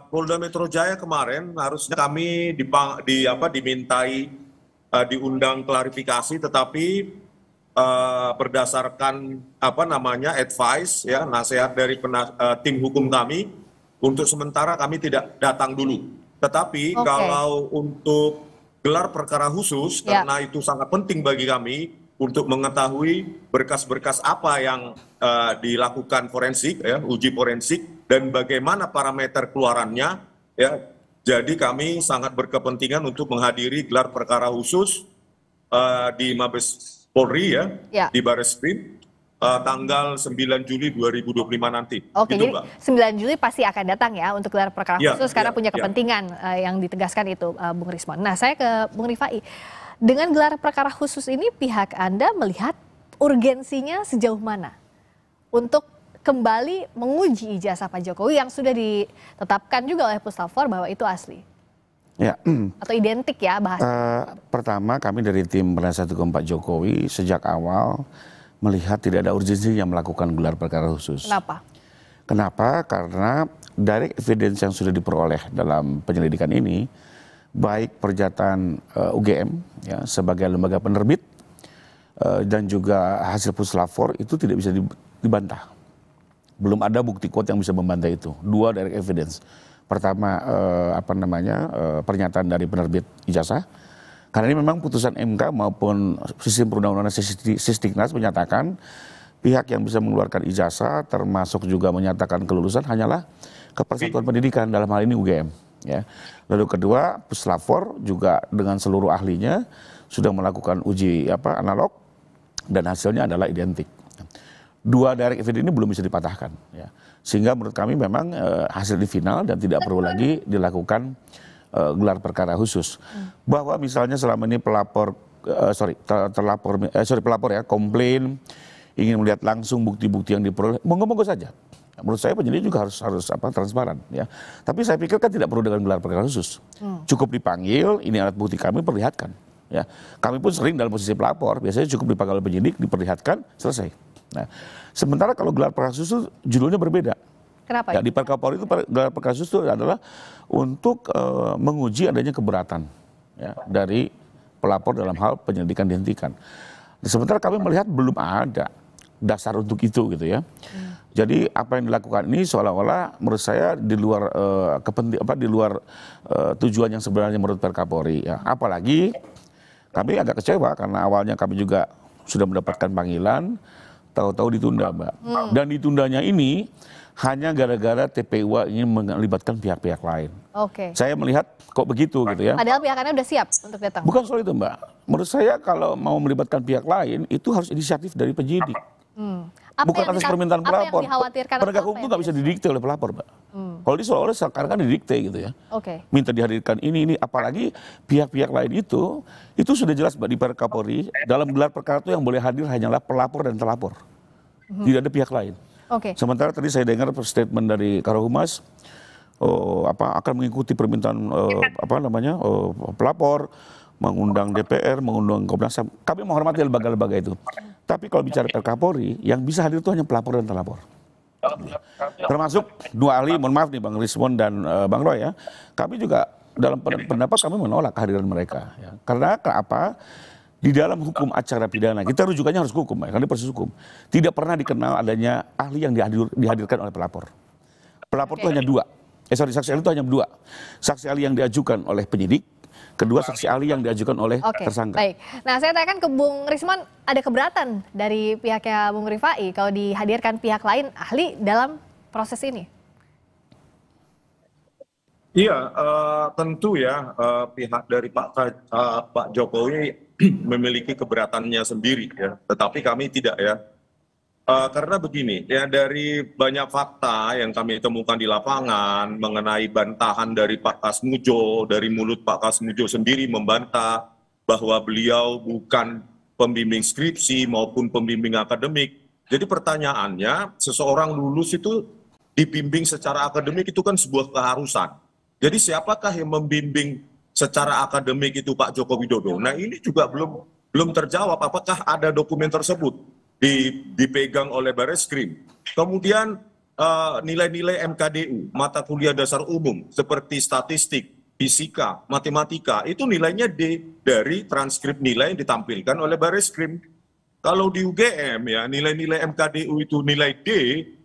[SPEAKER 22] Polda Metro Jaya kemarin harusnya kami dimintai diundang klarifikasi, tetapi berdasarkan advice ya, nasihat dari tim hukum kami, untuk sementara kami tidak datang dulu. Tetapi kalau untuk gelar perkara khusus, karena itu sangat penting bagi kami untuk mengetahui berkas-berkas apa yang dilakukan forensik, ya, uji forensik, dan bagaimana parameter keluarannya, ya. Jadi kami sangat berkepentingan untuk menghadiri gelar perkara khusus di Mabes Polri ya, di Barreskrim tanggal 9 Juli 2025 nanti.
[SPEAKER 1] Oke,
[SPEAKER 22] gitu,
[SPEAKER 1] jadi
[SPEAKER 22] Mbak.
[SPEAKER 1] 9 Juli pasti akan datang ya untuk gelar perkara khusus karena punya kepentingan yang ditegaskan itu, Bung Rismon. Nah, saya ke Bung Rifai. Dengan gelar perkara khusus ini pihak Anda melihat urgensinya sejauh mana untuk kembali menguji ijazah Pak Jokowi yang sudah ditetapkan juga oleh Puslapfor bahwa itu asli?
[SPEAKER 2] Ya,
[SPEAKER 1] atau identik ya bahasa?
[SPEAKER 2] Pertama, kami dari tim penasihat hukum Pak Jokowi sejak awal melihat tidak ada urgensi yang melakukan gelar perkara khusus.
[SPEAKER 1] Kenapa?
[SPEAKER 2] Kenapa? Karena dari evidence yang sudah diperoleh dalam penyelidikan ini, baik pernyataan UGM ya, sebagai lembaga penerbit dan juga hasil Puslapfor itu tidak bisa dibantah. Belum ada bukti kuat yang bisa membantah itu. Dua direct evidence. Pertama pernyataan dari penerbit ijazah, karena ini memang putusan MK maupun sistem perundang-undangan Sisdiknas menyatakan pihak yang bisa mengeluarkan ijazah termasuk juga menyatakan kelulusan hanyalah Kepersatuan Pendidikan, dalam hal ini UGM. Ya. Lalu kedua, Puslapfor juga dengan seluruh ahlinya sudah melakukan uji analog dan hasilnya adalah identik. Dua direct evidence ini belum bisa dipatahkan. Ya. Sehingga menurut kami memang hasil di final dan tidak perlu lagi dilakukan gelar perkara khusus. Bahwa misalnya selama ini pelapor ya komplain ingin melihat langsung bukti-bukti yang diperoleh, monggo-monggo saja. Menurut saya penyidik juga harus transparan ya. Tapi saya pikir kan tidak perlu dengan gelar perkara khusus. Cukup dipanggil, ini alat bukti kami, perlihatkan. Ya, kami pun sering dalam posisi pelapor, biasanya cukup dipanggil oleh penyidik, diperlihatkan, selesai. Nah, sementara kalau gelar perkara khusus itu judulnya berbeda.
[SPEAKER 1] Kenapa?
[SPEAKER 2] Ya, di Perkapolri itu gelar perkara khusus itu adalah untuk menguji adanya keberatan ya, dari pelapor dalam hal penyelidikan dihentikan. Sementara kami melihat belum ada dasar untuk itu gitu ya. Jadi apa yang dilakukan ini seolah-olah menurut saya di luar di luar tujuan yang sebenarnya menurut Perkapolri ya. Apalagi kami agak kecewa karena awalnya kami juga sudah mendapatkan panggilan, tahu-tahu ditunda, Mbak. Dan ditundanya ini hanya gara-gara TPU ingin melibatkan pihak-pihak lain.
[SPEAKER 1] Oke.
[SPEAKER 2] Saya melihat kok begitu gitu ya.
[SPEAKER 1] Padahal pihak Anda sudah siap untuk datang.
[SPEAKER 2] Bukan soal itu, Mbak. Menurut saya kalau mau melibatkan pihak lain itu harus inisiatif dari penyidik. Bukan atas permintaan pelapor. Penegak hukum itu nggak bisa didikte oleh pelapor, Mbak. Kalau di seolah-olah sekarang kan didikte gitu ya.
[SPEAKER 1] Oke.
[SPEAKER 2] Minta dihadirkan ini, apalagi pihak-pihak lain itu sudah jelas, Mbak, di Perkapolri dalam gelar perkara itu yang boleh hadir hanyalah pelapor dan terlapor. Tidak ada pihak lain.
[SPEAKER 1] Oke.
[SPEAKER 2] Sementara tadi saya dengar statement dari Karohumas akan mengikuti permintaan pelapor, mengundang DPR, mengundang Komnas HAM. Kami menghormati lembaga-lembaga itu. Tapi kalau bicara Perkapolri, yang bisa hadir itu hanya pelapor dan terlapor. Termasuk dua ahli, mohon maaf nih Bang Rismon dan Bang Roy ya. Kami juga dalam pendapat kami menolak kehadiran mereka. Ya. Karena apa? Di dalam hukum acara pidana, kita rujukannya harus hukum, ya, karena proses hukum. Tidak pernah dikenal adanya ahli yang dihadirkan oleh pelapor. Pelapor itu hanya dua. Saksi ahli itu hanya dua. Saksi ahli yang diajukan oleh penyidik, kedua saksi ahli yang diajukan oleh tersangka.
[SPEAKER 1] Baik. Nah, saya tanyakan ke Bung Rismon, ada keberatan dari pihaknya Bung Rifai kalau dihadirkan pihak lain ahli dalam proses ini?
[SPEAKER 22] Iya, tentu ya pihak dari Pak Jokowi memiliki keberatannya sendiri ya, tetapi kami tidak ya. Karena begini, ya dari banyak fakta yang kami temukan di lapangan mengenai bantahan dari Pak Kasmujo, dari mulut Pak Kasmujo sendiri membantah bahwa beliau bukan pembimbing skripsi maupun pembimbing akademik. Jadi pertanyaannya, seseorang lulus itu dibimbing secara akademik itu kan sebuah keharusan. Jadi siapakah yang membimbing secara akademik itu Pak Joko Widodo? Nah ini juga belum terjawab apakah ada dokumen tersebut dipegang oleh Barreskrim. Kemudian nilai-nilai MKDU, mata kuliah dasar umum seperti statistik, fisika, matematika, itu nilainya D dari transkrip nilai yang ditampilkan oleh Bareskrim. Kalau di UGM ya nilai-nilai MKDU itu nilai D,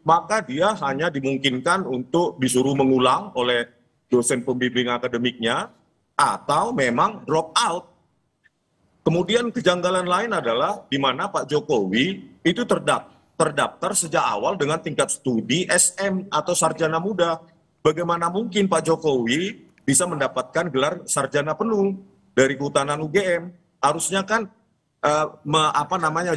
[SPEAKER 22] maka dia hanya dimungkinkan untuk disuruh mengulang oleh dosen pembimbing akademiknya atau memang drop out. Kemudian kejanggalan lain adalah di mana Pak Jokowi itu terdaftar sejak awal dengan tingkat studi SM atau sarjana muda. Bagaimana mungkin Pak Jokowi bisa mendapatkan gelar sarjana penuh dari Kehutanan UGM? Harusnya kan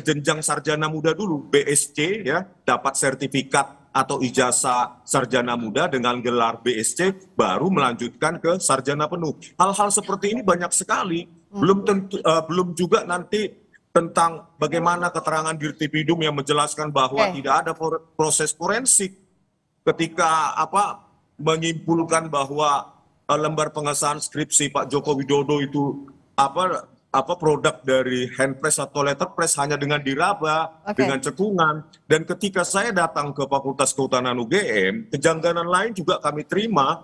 [SPEAKER 22] jenjang sarjana muda dulu, BSc ya, dapat sertifikat atau ijazah sarjana muda dengan gelar BSc baru melanjutkan ke sarjana penuh. Hal-hal seperti ini banyak sekali. Belum juga nanti tentang bagaimana keterangan Dirtipidum yang menjelaskan bahwa tidak ada proses forensik ketika menyimpulkan bahwa lembar pengesahan skripsi Pak Joko Widodo itu produk dari handpress atau letterpress hanya dengan diraba, dengan cekungan. Dan ketika saya datang ke Fakultas Kehutanan UGM, kejanggalan lain juga kami terima,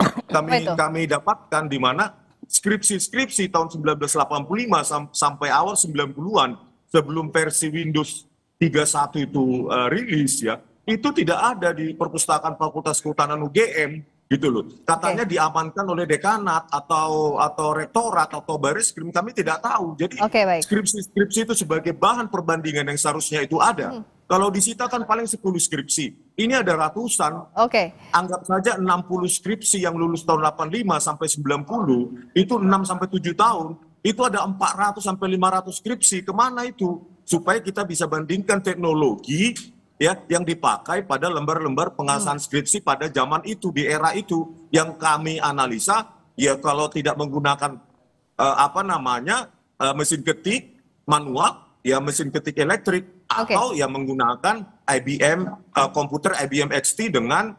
[SPEAKER 22] kami dapatkan di mana skripsi tahun 1985 sampai awal 90-an sebelum versi Windows 31 itu rilis ya, itu tidak ada di perpustakaan Fakultas Kehutanan UGM. Gitu loh. Katanya diamankan oleh dekanat atau rektorat atau Bareskrim, kami tidak tahu. Jadi skripsi-skripsi itu sebagai bahan perbandingan yang seharusnya itu ada. Kalau disita kan paling 10 skripsi. Ini ada ratusan. Anggap saja 60 skripsi yang lulus tahun 85 sampai 90, itu 6 sampai 7 tahun. Itu ada 400 sampai 500 skripsi. Kemana itu? Supaya kita bisa bandingkan teknologi ya yang dipakai pada lembar-lembar pengesahan skripsi pada zaman itu, di era itu, yang kami analisa ya kalau tidak menggunakan mesin ketik manual ya, mesin ketik elektrik atau ya menggunakan IBM komputer IBM XT dengan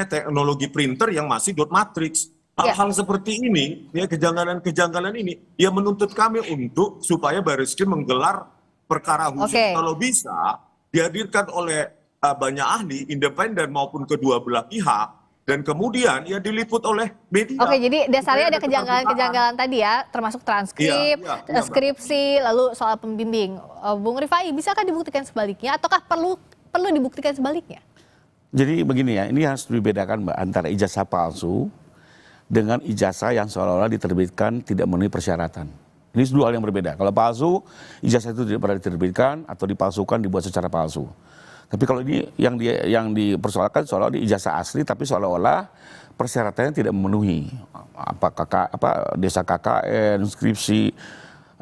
[SPEAKER 22] teknologi printer yang masih dot matrix. Hal-hal seperti ini ya, kejanggalan ini ya menuntut kami untuk supaya Bareskrim menggelar perkara khusus kalau bisa dihadirkan oleh banyak ahli, independen maupun kedua belah pihak, dan kemudian ya diliput oleh media.
[SPEAKER 1] Jadi dasarnya ada kejanggalan-kejanggalan tadi ya, termasuk transkrip, skripsi, lalu soal pembimbing. Bung Rifai, bisakah dibuktikan sebaliknya, ataukah perlu dibuktikan sebaliknya?
[SPEAKER 2] Jadi begini ya, ini harus dibedakan Mbak, antara ijazah palsu dengan ijazah yang seolah-olah diterbitkan tidak memenuhi persyaratan. Ini dua hal yang berbeda. Kalau palsu, ijazah itu tidak pernah diterbitkan atau dipalsukan, dibuat secara palsu. Tapi kalau ini yang dipersoalkan seolah-olah ijazah asli, tapi seolah-olah persyaratannya tidak memenuhi. Desa KKN, skripsi,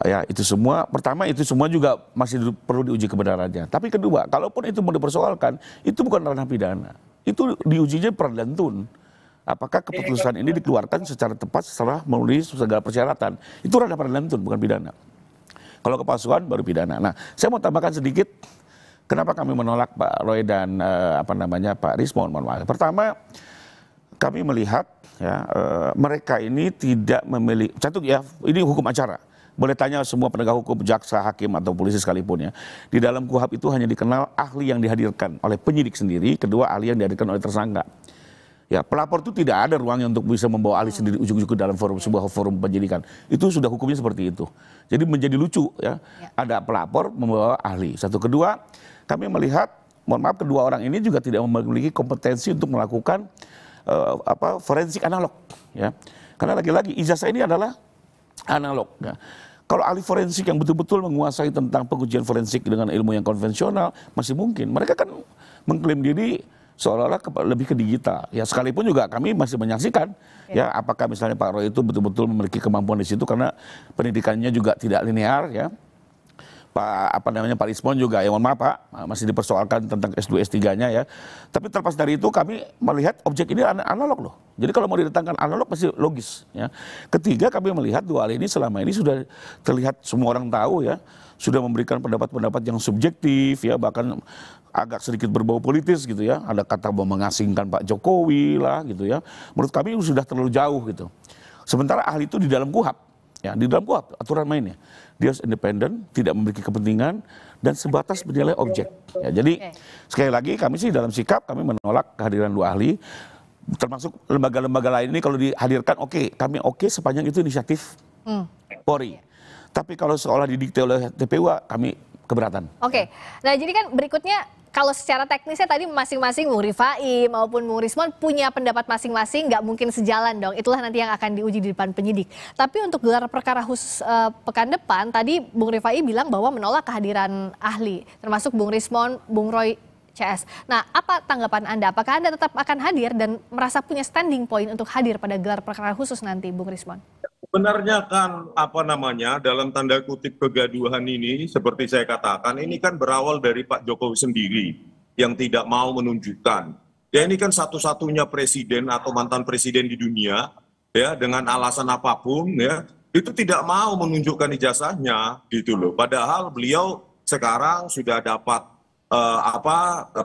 [SPEAKER 2] ya itu semua. Pertama itu semua juga masih perlu diuji kebenarannya. Tapi kedua, kalaupun itu mau dipersoalkan, itu bukan ranah pidana. Itu diujinya peradilan tun. Apakah keputusan ini dikeluarkan secara tepat setelah memenuhi segala persyaratan? Itu ranah peradilan tun, bukan pidana. Kalau kepalsuan baru pidana. Nah, saya mau tambahkan sedikit kenapa kami menolak Pak Roy dan Pak Rismon. Pertama, kami melihat ya mereka ini tidak memiliki ini hukum acara. Boleh tanya semua penegak hukum, jaksa, hakim atau polisi sekalipun ya. Di dalam KUHP itu hanya dikenal ahli yang dihadirkan oleh penyidik sendiri, kedua ahli yang dihadirkan oleh tersangka. Ya, pelapor itu tidak ada ruangnya untuk bisa membawa ahli sendiri ujung-ujung ke dalam sebuah forum penyidikan. Itu sudah hukumnya seperti itu. Jadi menjadi lucu ya. Ada pelapor membawa ahli. Satu, kedua, kami melihat, mohon maaf, kedua orang ini juga tidak memiliki kompetensi untuk melakukan forensik analog ya. Karena lagi-lagi ijazah ini adalah analog ya. Kalau ahli forensik yang betul-betul menguasai tentang pengujian forensik dengan ilmu yang konvensional masih mungkin. Mereka kan mengklaim diri seolah-olah lebih ke digital. Ya sekalipun juga kami masih menyaksikan ya apakah misalnya Pak Roy itu betul-betul memiliki kemampuan di situ karena pendidikannya juga tidak linear ya. Pak Rismon juga ya mohon maaf Pak masih dipersoalkan tentang S2 S3-nya ya. Tapi terlepas dari itu kami melihat objek ini analog loh. Jadi kalau mau didatangkan analog pasti logis ya. Ketiga, kami melihat dua hal ini selama ini sudah terlihat semua orang tahu ya, sudah memberikan pendapat-pendapat yang subjektif ya, bahkan agak sedikit berbau politis gitu ya. Ada kata mau mengasingkan Pak Jokowi lah gitu ya. Menurut kami sudah terlalu jauh gitu. Sementara ahli itu di dalam KUHP ya, di dalam KUHP aturan mainnya. Dia independen, tidak memiliki kepentingan, dan sebatas menilai objek. Ya, jadi sekali lagi kami sih dalam sikap kami menolak kehadiran dua ahli. termasuk lembaga-lembaga lain ini kalau dihadirkan kami sepanjang itu inisiatif Polri. Tapi kalau seolah didikte oleh TPU kami keberatan.
[SPEAKER 1] Oke, nah jadi kan berikutnya kalau secara teknisnya tadi masing-masing Bung Rifai maupun Bung Rismon punya pendapat masing-masing, nggak mungkin sejalan dong. Itulah nanti yang akan diuji di depan penyidik. Tapi untuk gelar perkara khusus pekan depan, tadi Bung Rifai bilang bahwa menolak kehadiran ahli, termasuk Bung Rismon, Bung Roy CS. Nah, apa tanggapan Anda? Apakah Anda tetap akan hadir dan merasa punya standing point untuk hadir pada gelar perkara khusus nanti, Bung Rismon?
[SPEAKER 22] Sebenarnya kan dalam tanda kutip kegaduhan ini seperti saya katakan ini kan berawal dari Pak Jokowi sendiri yang tidak mau menunjukkan. Ya ini kan satu-satunya presiden atau mantan presiden di dunia ya dengan alasan apapun ya itu tidak mau menunjukkan ijazahnya gitu loh. Padahal beliau sekarang sudah dapat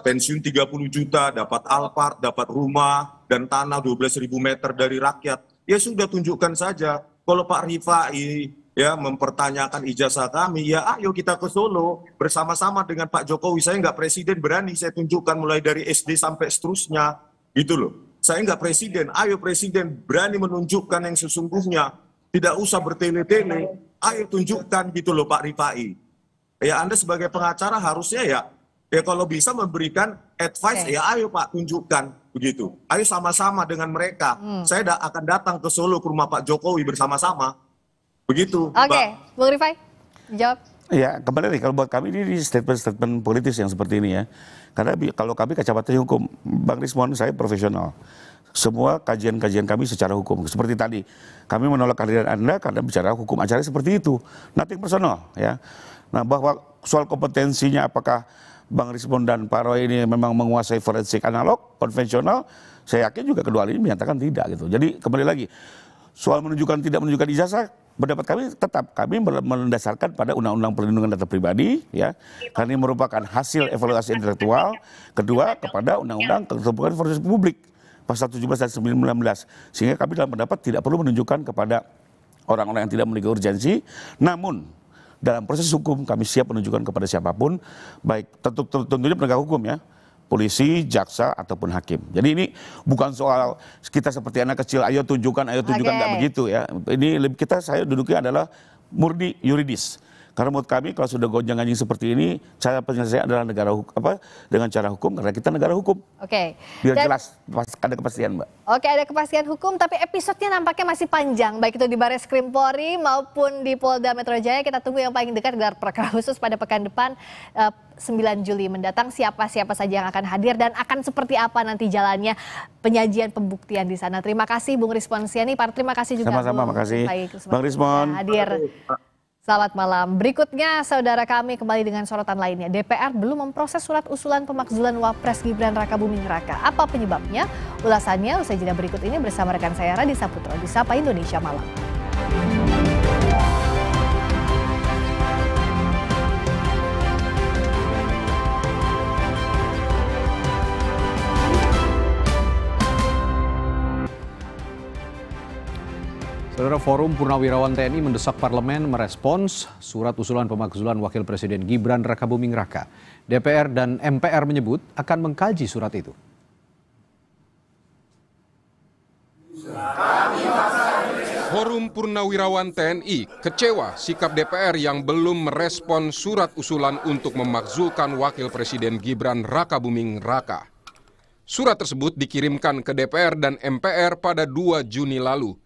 [SPEAKER 22] pensiun 30 juta, dapat Alphard, dapat rumah dan tanah 12.000 meter dari rakyat. Ya sudah tunjukkan saja. Kalau Pak Rifai ya mempertanyakan ijazah kami, ya ayo kita ke Solo bersama-sama dengan Pak Jokowi. Saya nggak presiden, berani saya tunjukkan mulai dari SD sampai seterusnya, gitu loh. Saya nggak presiden, ayo presiden berani menunjukkan yang sesungguhnya. Tidak usah bertele-tele, ayo tunjukkan gitu loh Pak Rifai. Ya Anda sebagai pengacara harusnya ya kalau bisa memberikan advice, ya ayo Pak tunjukkan begitu. Ayo sama-sama dengan mereka. Saya akan datang ke Solo ke rumah Pak Jokowi bersama-sama. Begitu.
[SPEAKER 1] Oke, Bung Rifai, jawab.
[SPEAKER 2] Ya kembali nih, kalau buat kami ini statement politis yang seperti ini ya. Karena kalau kami kacamata hukum, Bang Rismon saya profesional. Semua kajian-kajian kami secara hukum. Seperti tadi, kami menolak kehadiran Anda karena bicara hukum acara seperti itu. Nothing personal ya. Nah bahwa soal kompetensinya apakah Bang Rismon dan Pak Roy ini memang menguasai forensik analog, konvensional, saya yakin juga kedua ini menyatakan tidak gitu. Jadi kembali lagi, soal menunjukkan tidak menunjukkan ijazah, pendapat kami tetap kami mendasarkan pada Undang-Undang Perlindungan Data Pribadi, ya, karena ini merupakan hasil evaluasi intelektual. Kedua, kepada Undang-Undang Keterbukaan Informasi Publik, pasal 17 dan 19, sehingga kami dalam pendapat tidak perlu menunjukkan kepada orang-orang yang tidak memiliki urgensi, namun dalam proses hukum kami siap menunjukkan kepada siapapun, baik tentunya penegak hukum ya, polisi, jaksa ataupun hakim. Jadi ini bukan soal kita seperti anak kecil, ayo tunjukkan, nggak begitu ya. Ini saya duduknya adalah murni yuridis. Karena menurut kami kalau sudah gonjang-ganjing seperti ini, cara penyelesaian adalah dengan cara hukum, karena kita negara hukum.
[SPEAKER 1] Oke.
[SPEAKER 2] Biar jelas, ada kepastian Mbak.
[SPEAKER 1] Oke, ada kepastian hukum, tapi episodenya nampaknya masih panjang, baik itu di Barreskrim Polri maupun di Polda Metro Jaya. Kita tunggu yang paling dekat gelar perkara khusus pada pekan depan 9 Juli mendatang. Siapa-siapa saja yang akan hadir dan akan seperti apa nanti jalannya penyajian pembuktian di sana. Terima kasih Bung Rismon Siani, terima kasih juga
[SPEAKER 2] sama-sama, makasih Bang Rismon
[SPEAKER 1] hadir. Selamat malam. Berikutnya, saudara kami kembali dengan sorotan lainnya. DPR belum memproses surat usulan pemakzulan Wapres Gibran Rakabuming Raka. Apa penyebabnya? Ulasannya usai jeda berikut ini bersama rekan saya Radi Saputro di Sapa Indonesia Malam.
[SPEAKER 3] Saudara, Forum Purnawirawan TNI mendesak parlemen merespons surat usulan pemakzulan Wakil Presiden Gibran Rakabuming Raka. DPR dan MPR menyebut akan mengkaji surat itu.
[SPEAKER 4] Forum Purnawirawan TNI kecewa sikap DPR yang belum merespon surat usulan untuk memakzulkan Wakil Presiden Gibran Rakabuming Raka. Surat tersebut dikirimkan ke DPR dan MPR pada 2 Juni lalu.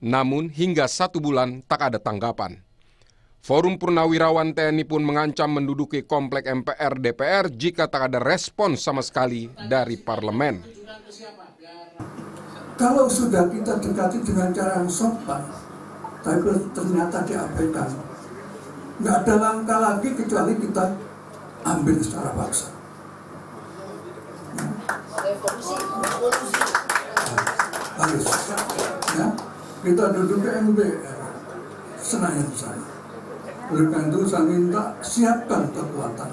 [SPEAKER 4] Namun hingga 1 bulan tak ada tanggapan. Forum Purnawirawan TNI pun mengancam menduduki komplek MPR DPR jika tak ada respons sama sekali dari parlemen.
[SPEAKER 23] Kalau sudah kita dekati dengan cara yang sopan, tapi ternyata diabaikan, nggak ada langkah lagi kecuali kita ambil secara paksa. Harus, ya. Kita duduk ke MPR, Senayan sana. Oleh karena itu saya minta siapkan kekuatan.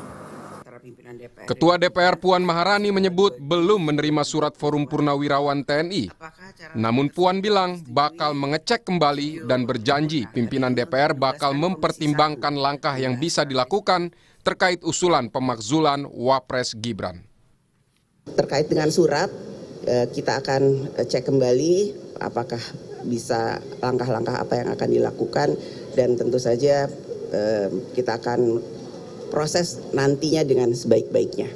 [SPEAKER 4] Ketua DPR Puan Maharani menyebut belum menerima surat Forum Purnawirawan TNI. Namun Puan bilang bakal mengecek kembali dan berjanji pimpinan DPR bakal mempertimbangkan langkah yang bisa dilakukan terkait usulan pemakzulan Wapres Gibran.
[SPEAKER 7] Terkait dengan surat kita akan cek kembali apakah bisa langkah-langkah apa yang akan dilakukan, dan tentu saja kita akan proses nantinya dengan sebaik-baiknya.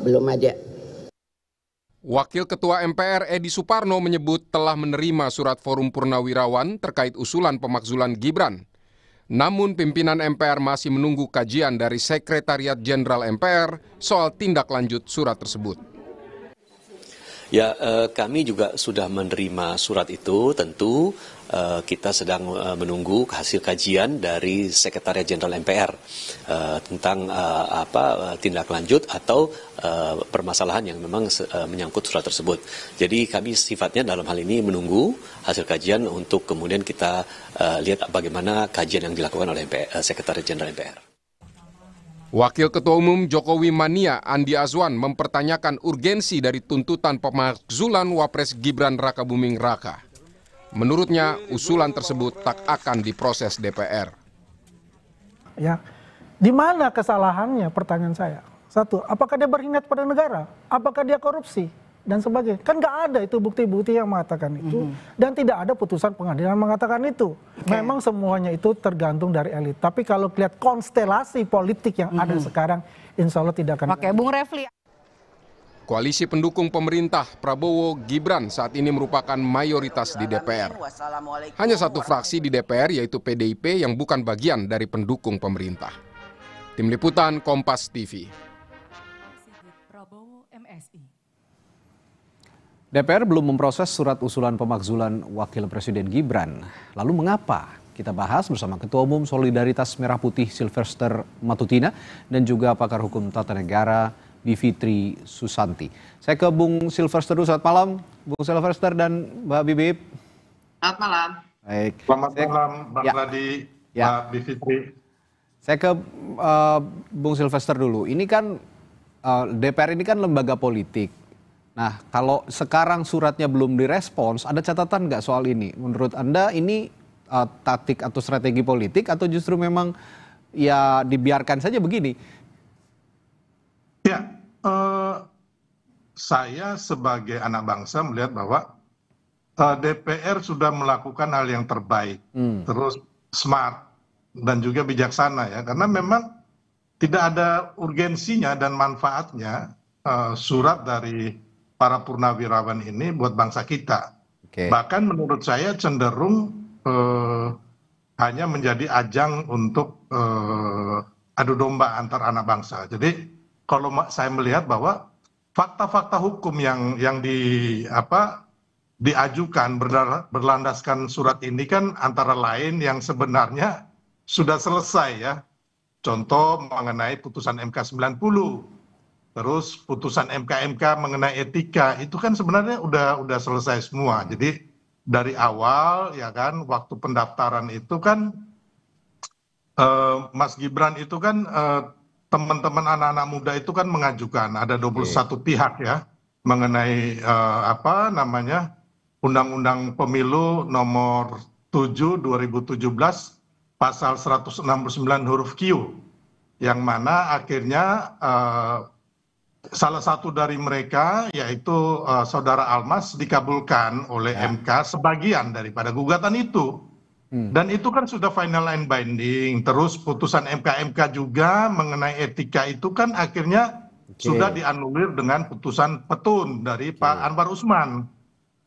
[SPEAKER 7] Belum ada.
[SPEAKER 4] Wakil Ketua MPR Edi Suparno menyebut telah menerima surat Forum Purnawirawan terkait usulan pemakzulan Gibran. Namun pimpinan MPR masih menunggu kajian dari Sekretariat Jenderal MPR soal tindak lanjut surat tersebut.
[SPEAKER 6] Ya, kami juga sudah menerima surat itu. Tentu kita sedang menunggu hasil kajian dari Sekretariat Jenderal MPR tentang tindak lanjut atau permasalahan yang memang menyangkut surat tersebut. Jadi kami sifatnya dalam hal ini menunggu hasil kajian untuk kemudian kita lihat bagaimana kajian yang dilakukan oleh Sekretariat Jenderal MPR.
[SPEAKER 4] Wakil Ketua Umum Jokowi Mania Andi Azwan mempertanyakan urgensi dari tuntutan pemakzulan Wapres Gibran Rakabuming Raka. Menurutnya, usulan tersebut tak akan diproses DPR.
[SPEAKER 8] Ya, di mana kesalahannya? Pertanyaan saya. Satu, apakah dia berkhianat pada negara? Apakah dia korupsi? Dan sebagainya. Kan nggak ada itu bukti-bukti yang mengatakan itu. Dan tidak ada putusan pengadilan yang mengatakan itu. Memang semuanya itu tergantung dari elit. Tapi kalau lihat konstelasi politik yang ada sekarang, insya Allah tidak akan.
[SPEAKER 1] Oke, Bung Refli.
[SPEAKER 4] Koalisi pendukung pemerintah Prabowo Gibran saat ini merupakan mayoritas di DPR. Hanya satu fraksi di DPR, yaitu PDIP, yang bukan bagian dari pendukung pemerintah. Tim Liputan Kompas TV.
[SPEAKER 3] DPR belum memproses surat usulan pemakzulan Wakil Presiden Gibran. Lalu mengapa? Kita bahas bersama Ketua Umum Solidaritas Merah Putih Sylvester Matutina dan juga pakar hukum tata negara Bivitri Susanti. Saya ke Bung Sylvester dulu. Selamat malam, Bung Sylvester dan Mbak Bibip.
[SPEAKER 9] Selamat malam.
[SPEAKER 3] Baik.
[SPEAKER 9] Selamat malam, Mbak Gladi, Mbak Bivitri.
[SPEAKER 3] Saya ke Bung Sylvester dulu. Ini kan DPR ini kan lembaga politik. Nah, kalau sekarang suratnya belum direspons, ada catatan nggak soal ini? Menurut Anda ini taktik atau strategi politik atau justru memang ya dibiarkan saja begini?
[SPEAKER 9] Ya, saya sebagai anak bangsa melihat bahwa DPR sudah melakukan hal yang terbaik, terus smart dan juga bijaksana ya, karena memang tidak ada urgensinya dan manfaatnya surat dari para purnawirawan ini buat bangsa kita. Bahkan menurut saya cenderung hanya menjadi ajang untuk adu domba antar anak bangsa. Jadi kalau saya melihat bahwa fakta-fakta hukum yang diajukan berlandaskan surat ini kan antara lain yang sebenarnya sudah selesai ya. Contoh mengenai putusan MK 90. Terus putusan MK mengenai etika itu kan sebenarnya udah selesai semua. Jadi dari awal ya kan waktu pendaftaran itu kan Mas Gibran itu kan teman-teman anak-anak muda itu kan mengajukan ada 21 pihak ya mengenai Undang-Undang Pemilu nomor 7 2017 pasal 169 huruf Q yang mana akhirnya salah satu dari mereka yaitu saudara Almas dikabulkan oleh MK sebagian daripada gugatan itu. Dan itu kan sudah final and binding. Terus putusan MK juga mengenai etika itu kan akhirnya sudah dianulir dengan putusan petun dari Pak Anwar Usman.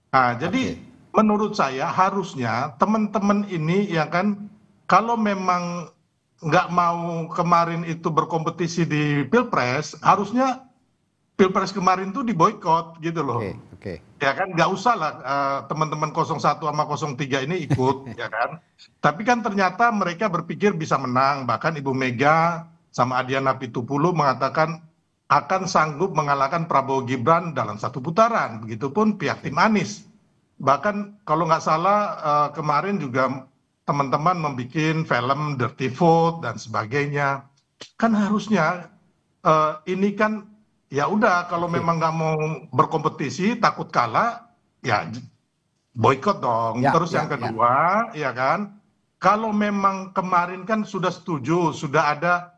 [SPEAKER 9] Nah, jadi menurut saya harusnya teman-teman ini ya kan kalau memang nggak mau kemarin itu berkompetisi di Pilpres, harusnya Pilpres kemarin tuh diboikot gitu loh. Ya kan nggak usah lah teman-teman 01 sama 03 ini ikut ya kan. Tapi kan ternyata mereka berpikir bisa menang. Bahkan Ibu Mega sama Adiana Pitupulu mengatakan akan sanggup mengalahkan Prabowo Gibran dalam satu putaran. Begitupun pihak tim Anies. Bahkan kalau nggak salah kemarin juga teman-teman membuat film Dirty Vote dan sebagainya. Kan harusnya ini kan ya udah kalau memang nggak mau berkompetisi takut kalah ya boikot dong. Terus yang kedua ya kan kalau memang kemarin kan sudah setuju sudah ada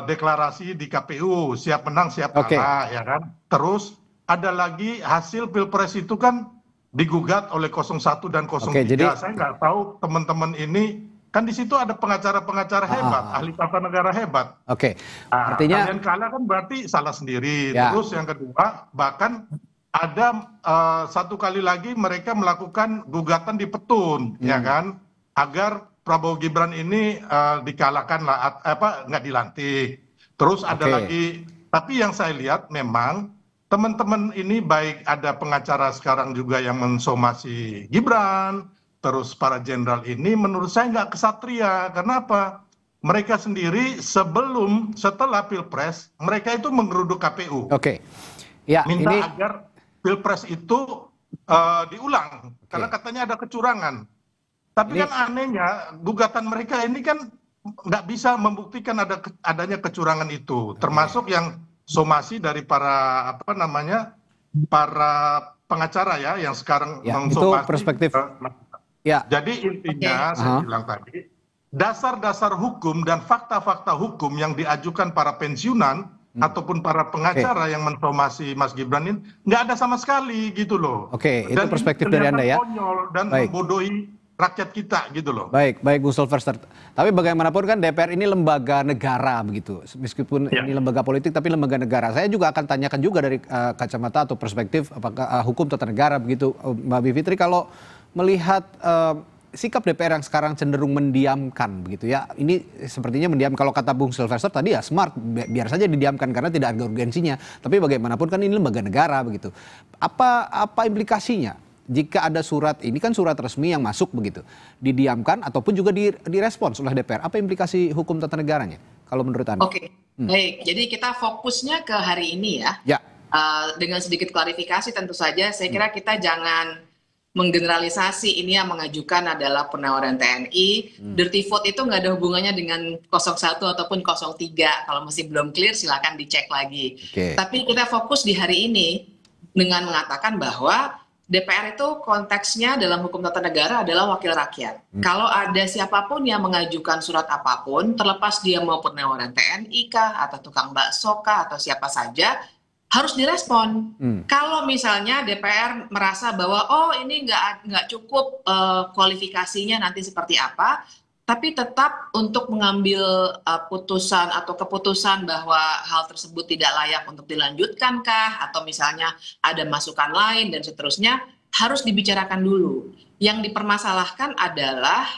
[SPEAKER 9] deklarasi di KPU, siap menang siap kalah, ya kan. Terus ada lagi hasil pilpres itu kan digugat oleh 01 dan 03. Saya nggak tahu teman-teman ini, kan di situ ada pengacara-pengacara hebat, ahli tata negara hebat.
[SPEAKER 3] Artinya
[SPEAKER 9] kalian kalah kan berarti salah sendiri. Terus yang kedua, bahkan ada satu kali lagi mereka melakukan gugatan di Petun, ya kan, agar Prabowo Gibran ini dikalahkan lah, nggak dilantik. Terus ada lagi, tapi yang saya lihat memang teman-teman ini baik ada pengacara sekarang juga yang mensomasi Gibran, terus para jenderal ini menurut saya nggak kesatria. Karena apa? Mereka sendiri setelah Pilpres, mereka itu menggeruduk KPU. Minta agar Pilpres itu diulang, karena katanya ada kecurangan. Tapi kan anehnya, gugatan mereka ini kan nggak bisa membuktikan adanya kecurangan itu, termasuk yang somasi dari para para pengacara ya yang sekarang
[SPEAKER 3] itu
[SPEAKER 9] mengsomasi.
[SPEAKER 3] perspektif.
[SPEAKER 9] Jadi intinya saya bilang tadi, dasar-dasar hukum dan fakta-fakta hukum yang diajukan para pensiunan ataupun para pengacara yang mensomasi Mas Gibran ini nggak ada sama sekali gitu loh.
[SPEAKER 3] Itu
[SPEAKER 9] dan
[SPEAKER 3] perspektif dari Anda ya.
[SPEAKER 9] Konyol dan membodohi rakyat kita gitu loh.
[SPEAKER 3] Baik Bung Silverster. Tapi bagaimanapun kan DPR ini lembaga negara begitu. Meskipun ini lembaga politik tapi lembaga negara. Saya juga akan tanyakan juga dari kacamata atau perspektif apakah hukum tata negara begitu, Mbak Bivitri, kalau melihat sikap DPR yang sekarang cenderung mendiamkan begitu ya. Ini sepertinya mendiam, kalau kata Bung Silverster tadi ya smart, biar saja didiamkan karena tidak ada urgensinya. Tapi bagaimanapun kan ini lembaga negara begitu. Apa implikasinya? Jika ada surat, ini kan surat resmi yang masuk begitu, didiamkan ataupun juga direspons oleh DPR, apa implikasi hukum tata negaranya kalau menurut Anda?
[SPEAKER 10] Baik, jadi kita fokusnya ke hari ini ya. Dengan sedikit klarifikasi tentu saja, saya kira kita jangan menggeneralisasi ini yang mengajukan adalah penawaran TNI. Dirty vote itu nggak ada hubungannya dengan 01 ataupun 03. Kalau masih belum clear silakan dicek lagi. Tapi kita fokus di hari ini dengan mengatakan bahwa DPR itu konteksnya dalam hukum tata negara adalah wakil rakyat. Kalau ada siapapun yang mengajukan surat apapun, terlepas dia mau penawaran TNI kah, atau tukang bakso kah, atau siapa saja, harus direspon. Kalau misalnya DPR merasa bahwa ini nggak cukup kualifikasinya nanti seperti apa, tapi tetap untuk mengambil putusan atau keputusan bahwa hal tersebut tidak layak untuk dilanjutkankah, atau misalnya ada masukan lain dan seterusnya, harus dibicarakan dulu. Yang dipermasalahkan adalah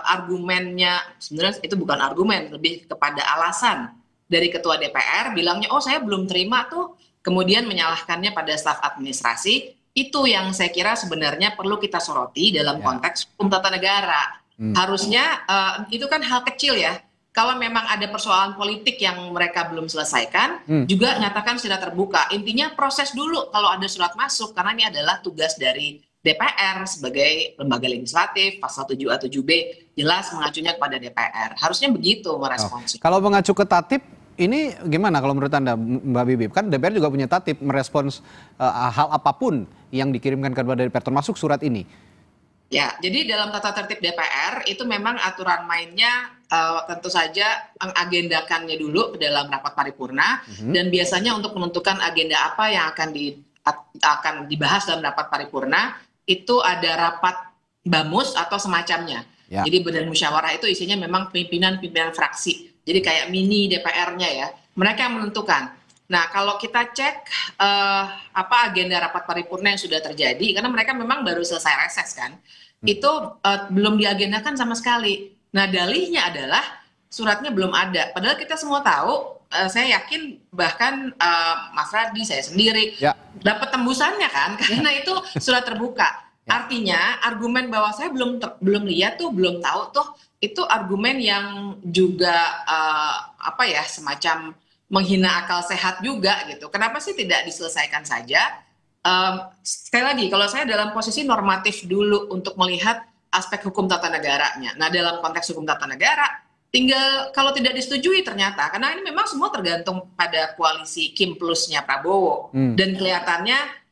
[SPEAKER 10] argumennya, sebenarnya itu bukan argumen, lebih kepada alasan dari ketua DPR bilangnya, saya belum terima tuh, kemudian menyalahkannya pada staf administrasi. Itu yang saya kira sebenarnya perlu kita soroti dalam konteks hukum tata negara. Harusnya itu kan hal kecil ya. Kalau memang ada persoalan politik yang mereka belum selesaikan, juga nyatakan sudah terbuka. Intinya proses dulu kalau ada surat masuk, karena ini adalah tugas dari DPR sebagai lembaga legislatif, pasal 7A 7B jelas mengacunya kepada DPR. Harusnya begitu meresponsnya.
[SPEAKER 3] Kalau mengacu ke tatip, ini gimana kalau menurut Anda, Mbak Bibip? Kan DPR juga punya tatip merespons hal apapun yang dikirimkan kepada DPR, termasuk surat ini.
[SPEAKER 10] Ya, jadi dalam tata tertib DPR itu memang aturan mainnya tentu saja mengagendakannya dulu ke dalam rapat paripurna, dan biasanya untuk menentukan agenda apa yang akan dibahas dalam rapat paripurna itu ada rapat bamus atau semacamnya. Jadi badan musyawarah itu isinya memang pimpinan-pimpinan fraksi. Jadi kayak mini DPR-nya ya. Mereka yang menentukan. Nah, kalau kita cek apa agenda rapat paripurna yang sudah terjadi, karena mereka memang baru selesai reses kan, itu belum diagendakan sama sekali. Nah, dalihnya adalah suratnya belum ada. Padahal kita semua tahu, saya yakin bahkan Mas Radi, saya sendiri, dapat tembusannya kan, karena itu surat terbuka. Artinya argumen bahwa saya belum lihat tuh, belum tahu tuh, itu argumen yang juga semacam menghina akal sehat juga gitu. Kenapa sih tidak diselesaikan saja? Sekali lagi, kalau saya dalam posisi normatif dulu untuk melihat aspek hukum tata negaranya. Nah, dalam konteks hukum tata negara, tinggal kalau tidak disetujui ternyata, karena ini memang semua tergantung pada koalisi Kim plusnya Prabowo, dan kelihatannya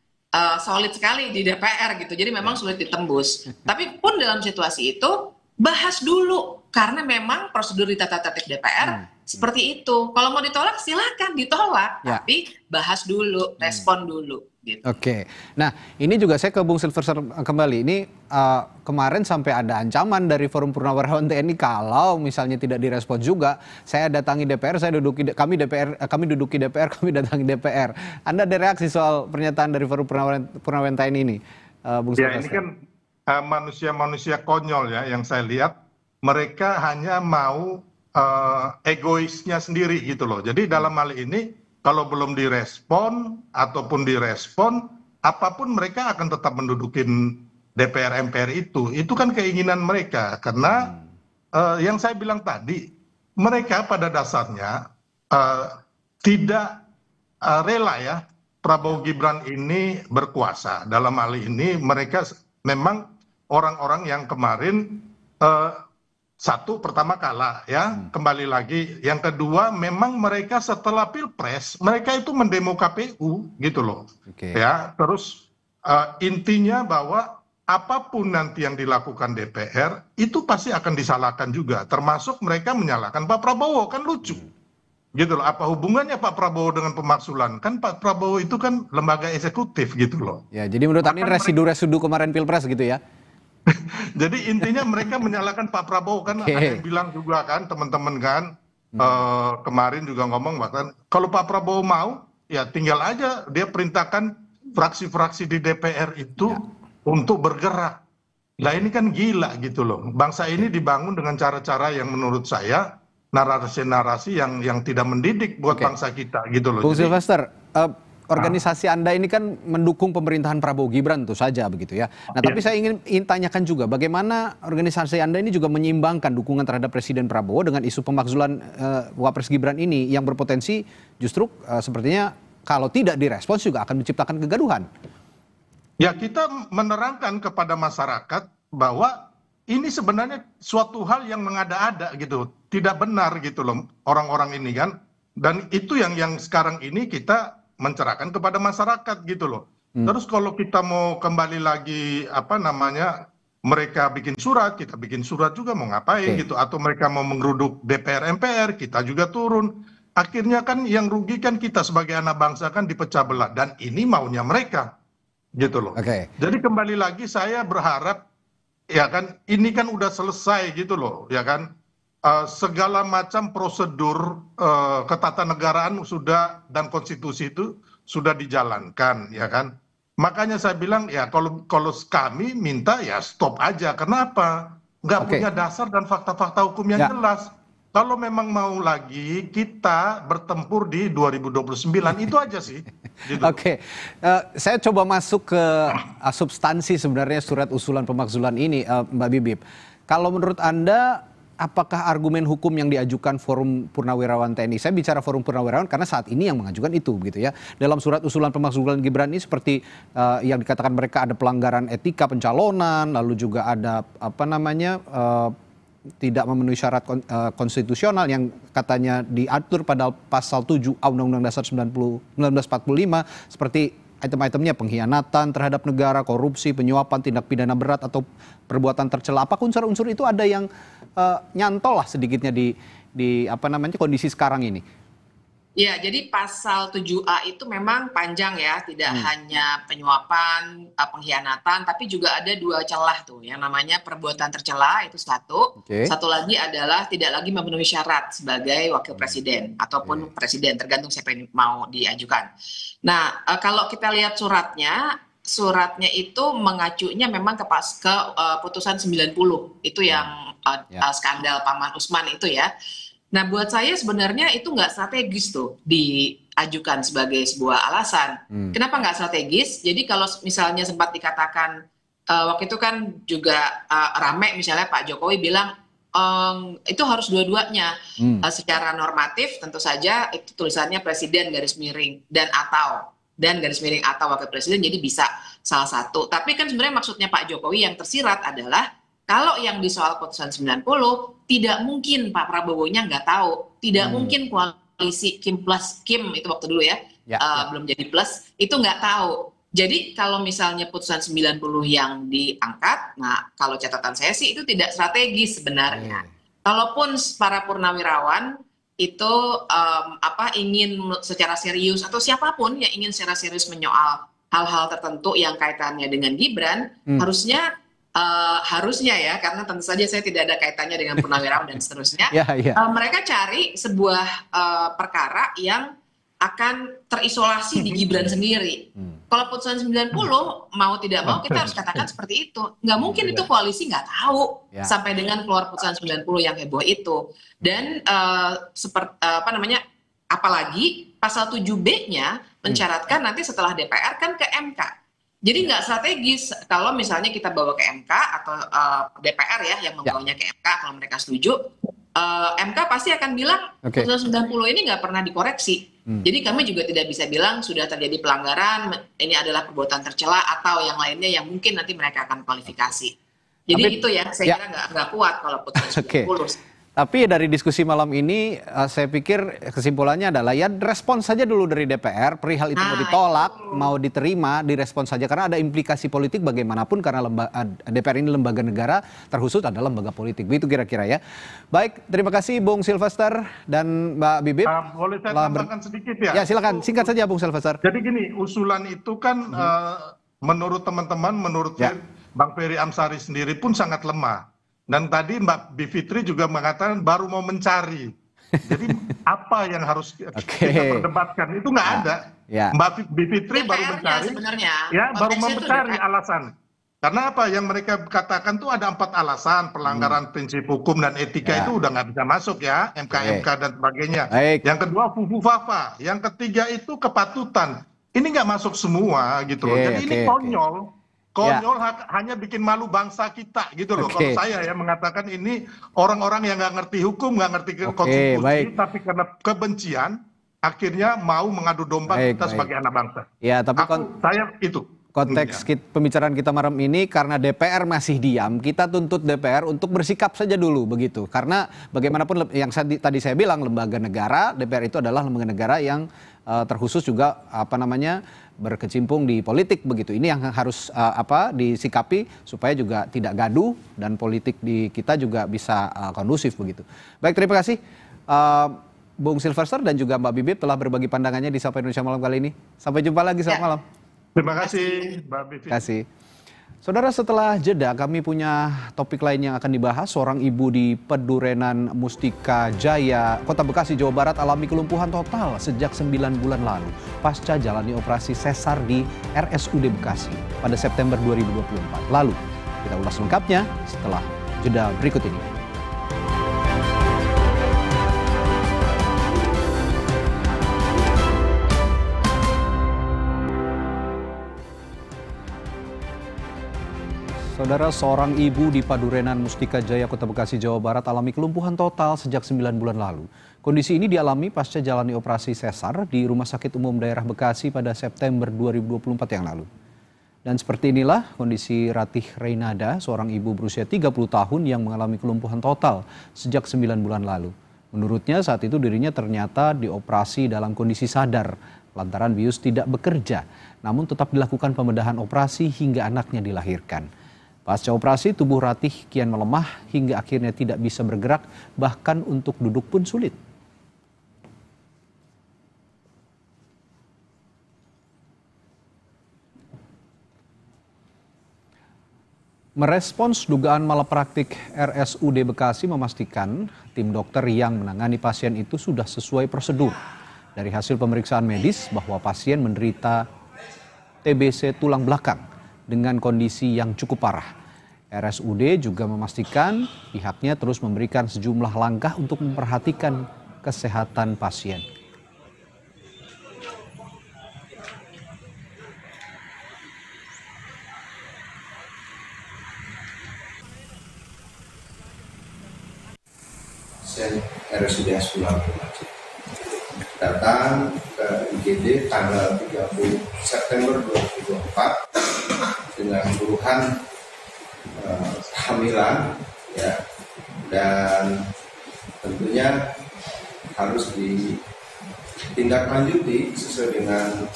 [SPEAKER 10] solid sekali di DPR gitu. Jadi memang sulit ditembus. Tapi pun dalam situasi itu bahas dulu, karena memang prosedur di tata tertib DPR Seperti itu. Kalau mau ditolak silakan ditolak,
[SPEAKER 3] Ya.
[SPEAKER 10] tapi bahas dulu, respon dulu. Gitu.
[SPEAKER 3] Oke, nah ini juga saya ke Bung Silverster kembali. Ini kemarin sampai ada ancaman dari Forum Purnawirawan TNI kalau misalnya tidak direspon juga, saya datangi DPR, kami duduki DPR, kami datangi DPR. Anda ada reaksi soal pernyataan dari Forum Purnawirawan TNI ini, Bung
[SPEAKER 9] Ya,
[SPEAKER 3] Silverster?
[SPEAKER 9] ini kan manusia-manusia konyol ya yang saya lihat, mereka hanya mau egoisnya sendiri gitu loh. Jadi dalam hal ini kalau belum direspon ataupun direspon, apapun mereka akan tetap mendudukin DPR MPR itu. Itu kan keinginan mereka. Karena yang saya bilang tadi, mereka pada dasarnya tidak rela ya Prabowo Gibran ini berkuasa. Dalam hal ini mereka memang orang-orang yang kemarin satu, pertama kalah ya, kembali lagi. Yang kedua, memang mereka setelah Pilpres, mereka itu mendemo KPU gitu loh. Ya, terus intinya bahwa apapun nanti yang dilakukan DPR, itu pasti akan disalahkan juga. Termasuk mereka menyalahkan Pak Prabowo, kan lucu. Gitu loh, apa hubungannya Pak Prabowo dengan pemaksulan? Kan Pak Prabowo itu kan lembaga eksekutif gitu loh.
[SPEAKER 3] Ya, jadi menurut Anda residu-residu kemarin Pilpres gitu ya?
[SPEAKER 9] Jadi intinya mereka menyalahkan Pak Prabowo kan, ada yang bilang juga kan teman-teman kan kemarin juga ngomong bahkan kalau Pak Prabowo mau ya tinggal aja dia perintahkan fraksi-fraksi di DPR itu untuk bergerak. Lah ini kan gila gitu loh. Bangsa ini dibangun dengan cara-cara yang menurut saya narasi-narasi yang tidak mendidik buat bangsa kita gitu loh.
[SPEAKER 3] Bung Silverster, organisasi Anda ini kan mendukung pemerintahan Prabowo Gibran tentu saja begitu ya. Nah, tapi saya ingin tanyakan juga bagaimana organisasi Anda ini juga menyeimbangkan dukungan terhadap Presiden Prabowo dengan isu pemakzulan Wapres Gibran ini yang berpotensi justru sepertinya kalau tidak direspons juga akan menciptakan kegaduhan.
[SPEAKER 9] Ya, kita menerangkan kepada masyarakat bahwa ini sebenarnya suatu hal yang mengada-ada gitu. Tidak benar gitu loh orang-orang ini kan. Dan itu yang sekarang ini kita mencerahkan kepada masyarakat gitu loh. Terus kalau kita mau kembali lagi mereka bikin surat, kita bikin surat juga mau ngapain gitu, atau mereka mau menggeruduk DPR MPR, kita juga turun. Akhirnya kan yang rugi kan kita sebagai anak bangsa kan dipecah belah, dan ini maunya mereka gitu loh. Jadi kembali lagi saya berharap ya kan ini kan udah selesai gitu loh ya kan. Segala macam prosedur ketatanegaraan sudah dan konstitusi itu sudah dijalankan ya kan. Makanya saya bilang ya kalau kami minta ya stop aja. Kenapa? Nggak punya dasar dan fakta-fakta hukum yang jelas. Kalau memang mau lagi kita bertempur di 2029 itu aja sih. Gitu.
[SPEAKER 3] Saya coba masuk ke substansi sebenarnya surat usulan pemakzulan ini, Mbak Bibip. Kalau menurut Anda, apakah argumen hukum yang diajukan Forum Purnawirawan TNI, saya bicara Forum Purnawirawan karena saat ini yang mengajukan itu begitu ya, dalam surat usulan pemakzulan Gibran ini seperti yang dikatakan mereka ada pelanggaran etika pencalonan, lalu juga ada tidak memenuhi syarat konstitusional yang katanya diatur pada pasal 7 Undang-Undang Dasar 1945 seperti item-itemnya pengkhianatan terhadap negara, korupsi, penyuapan, tindak pidana berat atau perbuatan tercela. Apakah unsur-unsur itu ada yang nyantol lah sedikitnya di kondisi sekarang ini?
[SPEAKER 10] Ya, jadi pasal 7A itu memang panjang ya, tidak hanya penyuapan, pengkhianatan, tapi juga ada dua celah tuh, yang namanya perbuatan tercela itu satu, satu lagi adalah tidak lagi memenuhi syarat sebagai wakil presiden ataupun presiden, tergantung siapa yang mau diajukan. Nah, kalau kita lihat suratnya itu mengacunya memang ke putusan 90, itu yang skandal Paman Usman itu ya. Nah, buat saya sebenarnya itu nggak strategis tuh diajukan sebagai sebuah alasan. Kenapa nggak strategis? Jadi kalau misalnya sempat dikatakan waktu itu kan juga rame misalnya Pak Jokowi bilang itu harus dua-duanya. Secara normatif tentu saja itu tulisannya presiden garis miring dan garis miring atau wakil presiden, jadi bisa salah satu. Tapi kan sebenarnya maksudnya Pak Jokowi yang tersirat adalah kalau yang di soal putusan 90, tidak mungkin Pak Prabowo-nya nggak tahu. Tidak mungkin koalisi Kim plus Kim, itu waktu dulu ya, belum jadi plus, itu nggak tahu. Jadi kalau misalnya putusan 90 yang diangkat, nah kalau catatan saya sih itu tidak strategis sebenarnya. Kalaupun para purnawirawan itu ingin secara serius, atau siapapun yang ingin secara serius menyoal hal-hal tertentu yang kaitannya dengan Gibran, harusnya ya, karena tentu saja saya tidak ada kaitannya dengan Purnawirawan dan seterusnya, mereka cari sebuah perkara yang akan terisolasi di Gibran sendiri. Kalau putusan 90 mau tidak mau kita harus katakan seperti itu. Nggak mungkin itu koalisi nggak tahu sampai dengan keluar putusan 90 yang heboh itu. Dan apalagi pasal 7B-nya mensyaratkan nanti setelah DPR kan ke MK. Jadi nggak strategis kalau misalnya kita bawa ke MK atau DPR ya yang membawanya ke MK kalau mereka setuju. MK pasti akan bilang putusan 90 ini nggak pernah dikoreksi. Jadi kami juga tidak bisa bilang sudah terjadi pelanggaran, ini adalah perbuatan tercela atau yang lainnya yang mungkin nanti mereka akan kualifikasi. Jadi itu ya, saya kira nggak kuat kalau putusan 90.
[SPEAKER 3] Tapi dari diskusi malam ini, saya pikir kesimpulannya adalah ya respons saja dulu dari DPR, perihal itu mau ditolak, mau diterima, direspons saja. Karena ada implikasi politik bagaimanapun, karena DPR ini lembaga negara, terkhusus adalah lembaga politik. Begitu kira-kira ya. Baik, terima kasih Bung Silvester dan Mbak Bibip.
[SPEAKER 9] Boleh saya tambahkan sedikit ya?
[SPEAKER 3] Ya silakan, singkat saja Bung Silvester.
[SPEAKER 9] Jadi gini, usulan itu kan menurut teman-teman, menurut Bang Ferry Amsari sendiri pun sangat lemah. Dan tadi Mbak Bivitri juga mengatakan baru mau mencari. Jadi apa yang harus kita perdebatkan itu nggak ada. Mbak Bivitri baru mencari, baru mencari alasan. Karena apa yang mereka katakan tuh ada 4 alasan pelanggaran prinsip hukum dan etika itu udah nggak bisa masuk ya, MK dan sebagainya. Yang kedua fufu-fafa, yang ketiga itu kepatutan. Ini nggak masuk semua gitu loh. Jadi ini konyol. Konyol hanya bikin malu bangsa kita gitu loh. Kalau saya ya mengatakan ini orang-orang yang nggak ngerti hukum, nggak ngerti konstitusi, tapi karena kebencian akhirnya mau mengadu domba kita sebagai anak bangsa.
[SPEAKER 3] Ya, tapi
[SPEAKER 9] saya itu.
[SPEAKER 3] Konteks pembicaraan kita malam ini karena DPR masih diam, kita tuntut DPR untuk bersikap saja dulu begitu. Karena bagaimanapun yang tadi saya bilang lembaga negara, DPR itu adalah lembaga negara yang terkhusus juga berkecimpung di politik begitu. Ini yang harus disikapi supaya juga tidak gaduh dan politik di kita juga bisa kondusif begitu. Baik, terima kasih Bung Silvester dan juga Mbak Bibip telah berbagi pandangannya di Sapa Indonesia Malam kali ini. Sampai jumpa lagi, selamat malam.
[SPEAKER 9] Terima kasih Mbak Bibip.
[SPEAKER 3] Terima kasih. Saudara, setelah jeda kami punya topik lain yang akan dibahas. Seorang ibu di Pedurenan Mustika Jaya, Kota Bekasi, Jawa Barat alami kelumpuhan total sejak 9 bulan lalu pasca jalani operasi sesar di RSUD Bekasi pada September 2024. Lalu kita ulas lengkapnya setelah jeda berikut ini. Saudara, seorang ibu di Pedurenan Mustika Jaya, Kota Bekasi, Jawa Barat alami kelumpuhan total sejak 9 bulan lalu. Kondisi ini dialami pasca jalani operasi sesar di Rumah Sakit Umum Daerah Bekasi pada September 2024 yang lalu. Dan seperti inilah kondisi Ratih Reynada, seorang ibu berusia 30 tahun yang mengalami kelumpuhan total sejak 9 bulan lalu. Menurutnya saat itu dirinya ternyata dioperasi dalam kondisi sadar lantaran bius tidak bekerja, namun tetap dilakukan pembedahan operasi hingga anaknya dilahirkan. Pasca operasi, tubuh Ratih kian melemah hingga akhirnya tidak bisa bergerak, bahkan untuk duduk pun sulit. Merespons dugaan malapraktik RSUD Bekasi memastikan tim dokter yang menangani pasien itu sudah sesuai prosedur. Dari hasil pemeriksaan medis bahwa pasien menderita TBC tulang belakang dengan kondisi yang cukup parah. RSUD juga memastikan pihaknya terus memberikan sejumlah langkah untuk memperhatikan kesehatan pasien.
[SPEAKER 11] Pasien RSUD Hasbulah datang ke IGD tanggal 30 September 2024 dengan keluhan kehamilan, ya, dan tentunya harus ditindaklanjuti sesuai dengan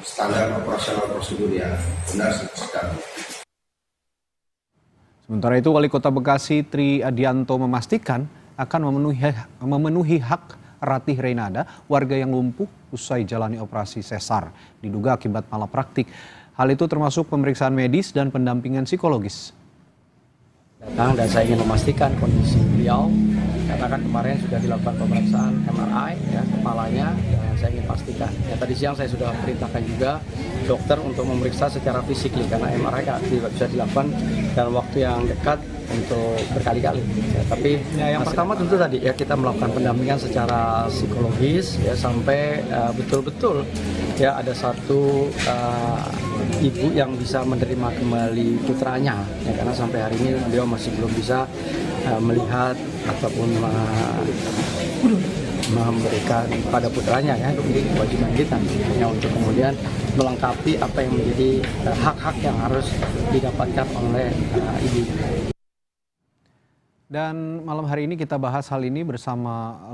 [SPEAKER 11] standar operasional prosedur yang benar sekali.
[SPEAKER 3] Sementara itu, Wali Kota Bekasi Tri Adianto memastikan akan memenuhi hak Ratih Reynada, warga yang lumpuh usai jalani operasi sesar, diduga akibat malapraktik. Hal itu termasuk pemeriksaan medis dan pendampingan psikologis.
[SPEAKER 12] Datang dan saya ingin memastikan kondisi beliau, karena kan kemarin sudah dilakukan pemeriksaan MRI ya kepalanya, yang saya ingin pastikan. Ya, tadi siang saya sudah perintahkan juga dokter untuk memeriksa secara fisik, karena MRI tidak bisa dilakukan dalam waktu yang dekat untuk berkali-kali. Ya, tapi yang pertama tentu tadi ya kita melakukan pendampingan secara psikologis ya sampai betul-betul ya ada satu ibu yang bisa menerima kembali putranya ya, karena sampai hari ini beliau masih belum bisa melihat ataupun memberikan pada putranya ya. Jadi kewajiban kita ya, untuk kemudian melengkapi apa yang menjadi hak-hak yang harus didapatkan oleh ibu.
[SPEAKER 3] Dan malam hari ini kita bahas hal ini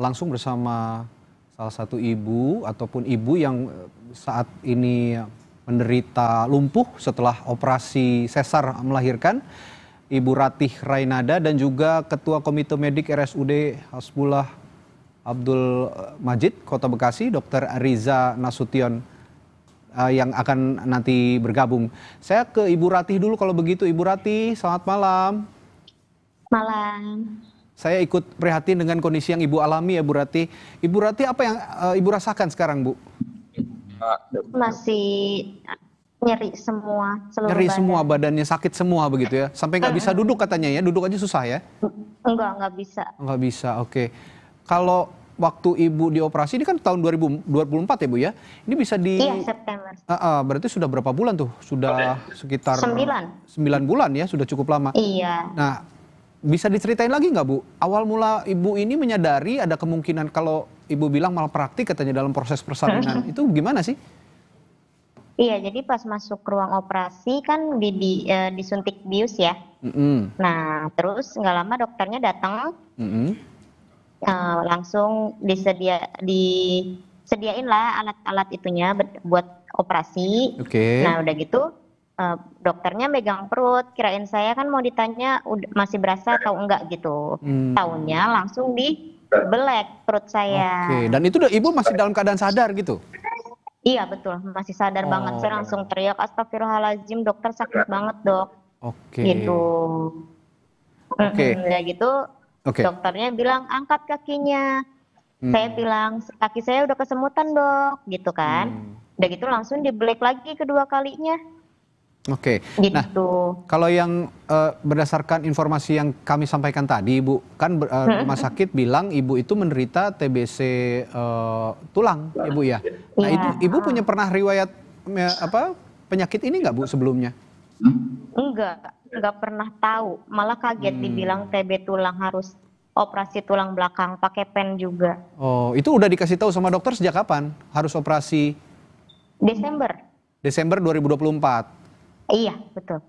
[SPEAKER 3] langsung bersama salah satu ibu ataupun ibu yang saat ini menderita lumpuh setelah operasi sesar melahirkan, Ibu Ratih Reynada, dan juga Ketua Komite Medik RSUD Hasbullah Abdul Majid Kota Bekasi, Dr. Riza Nasution yang akan nanti bergabung. Saya ke Ibu Ratih dulu kalau begitu. Ibu Ratih, selamat malam.
[SPEAKER 13] Malam.
[SPEAKER 3] Saya ikut prihatin dengan kondisi yang Ibu alami ya Bu Ratih. Ibu Ratih, apa yang Ibu rasakan sekarang, Bu?
[SPEAKER 13] Masih nyeri semua, seluruh
[SPEAKER 3] nyeri
[SPEAKER 13] badan.
[SPEAKER 3] Semua, badannya sakit semua begitu ya? Sampai nggak bisa duduk katanya ya? Duduk aja susah ya?
[SPEAKER 13] Nggak bisa.
[SPEAKER 3] Nggak bisa, oke. Kalau waktu Ibu dioperasi, ini kan tahun 2024 ya Bu ya? Ini bisa
[SPEAKER 13] Iya, September.
[SPEAKER 3] Berarti sudah berapa bulan tuh? Sudah sekitar 9 bulan ya? Sudah cukup lama.
[SPEAKER 13] Iya.
[SPEAKER 3] Nah, bisa diceritain lagi nggak Bu? Awal mula Ibu ini menyadari ada kemungkinan kalau Ibu bilang malpraktik katanya dalam proses persalinan. Itu gimana sih?
[SPEAKER 13] Iya, jadi pas masuk ruang operasi kan disuntik bius ya. Nah, terus nggak lama dokternya datang, langsung disediain lah alat-alat itunya buat operasi. Nah, udah gitu dokternya megang perut, kirain saya kan mau ditanya masih berasa atau enggak gitu. Taunya langsung dibelek perut saya.
[SPEAKER 3] Dan itu Ibu masih dalam keadaan sadar gitu?
[SPEAKER 13] Iya betul, masih sadar banget. Saya langsung teriak, astagfirullahaladzim, dokter sakit banget dok. Gitu. Ya gitu, dokternya bilang angkat kakinya. Saya bilang kaki saya udah kesemutan dok, gitu kan. Udah gitu langsung dibelek lagi kedua kalinya.
[SPEAKER 3] Gitu. Nah, kalau yang berdasarkan informasi yang kami sampaikan tadi, Ibu, kan rumah sakit bilang Ibu itu menderita TBC tulang, Ibu ya. Nah, itu Ibu punya pernah riwayat penyakit ini nggak Bu sebelumnya?
[SPEAKER 13] Enggak pernah tahu. Malah kaget dibilang TB tulang, harus operasi tulang belakang, pakai pen juga.
[SPEAKER 3] Oh, itu udah dikasih tahu sama dokter sejak kapan? Harus operasi? Desember 2024.
[SPEAKER 13] Iya, betul.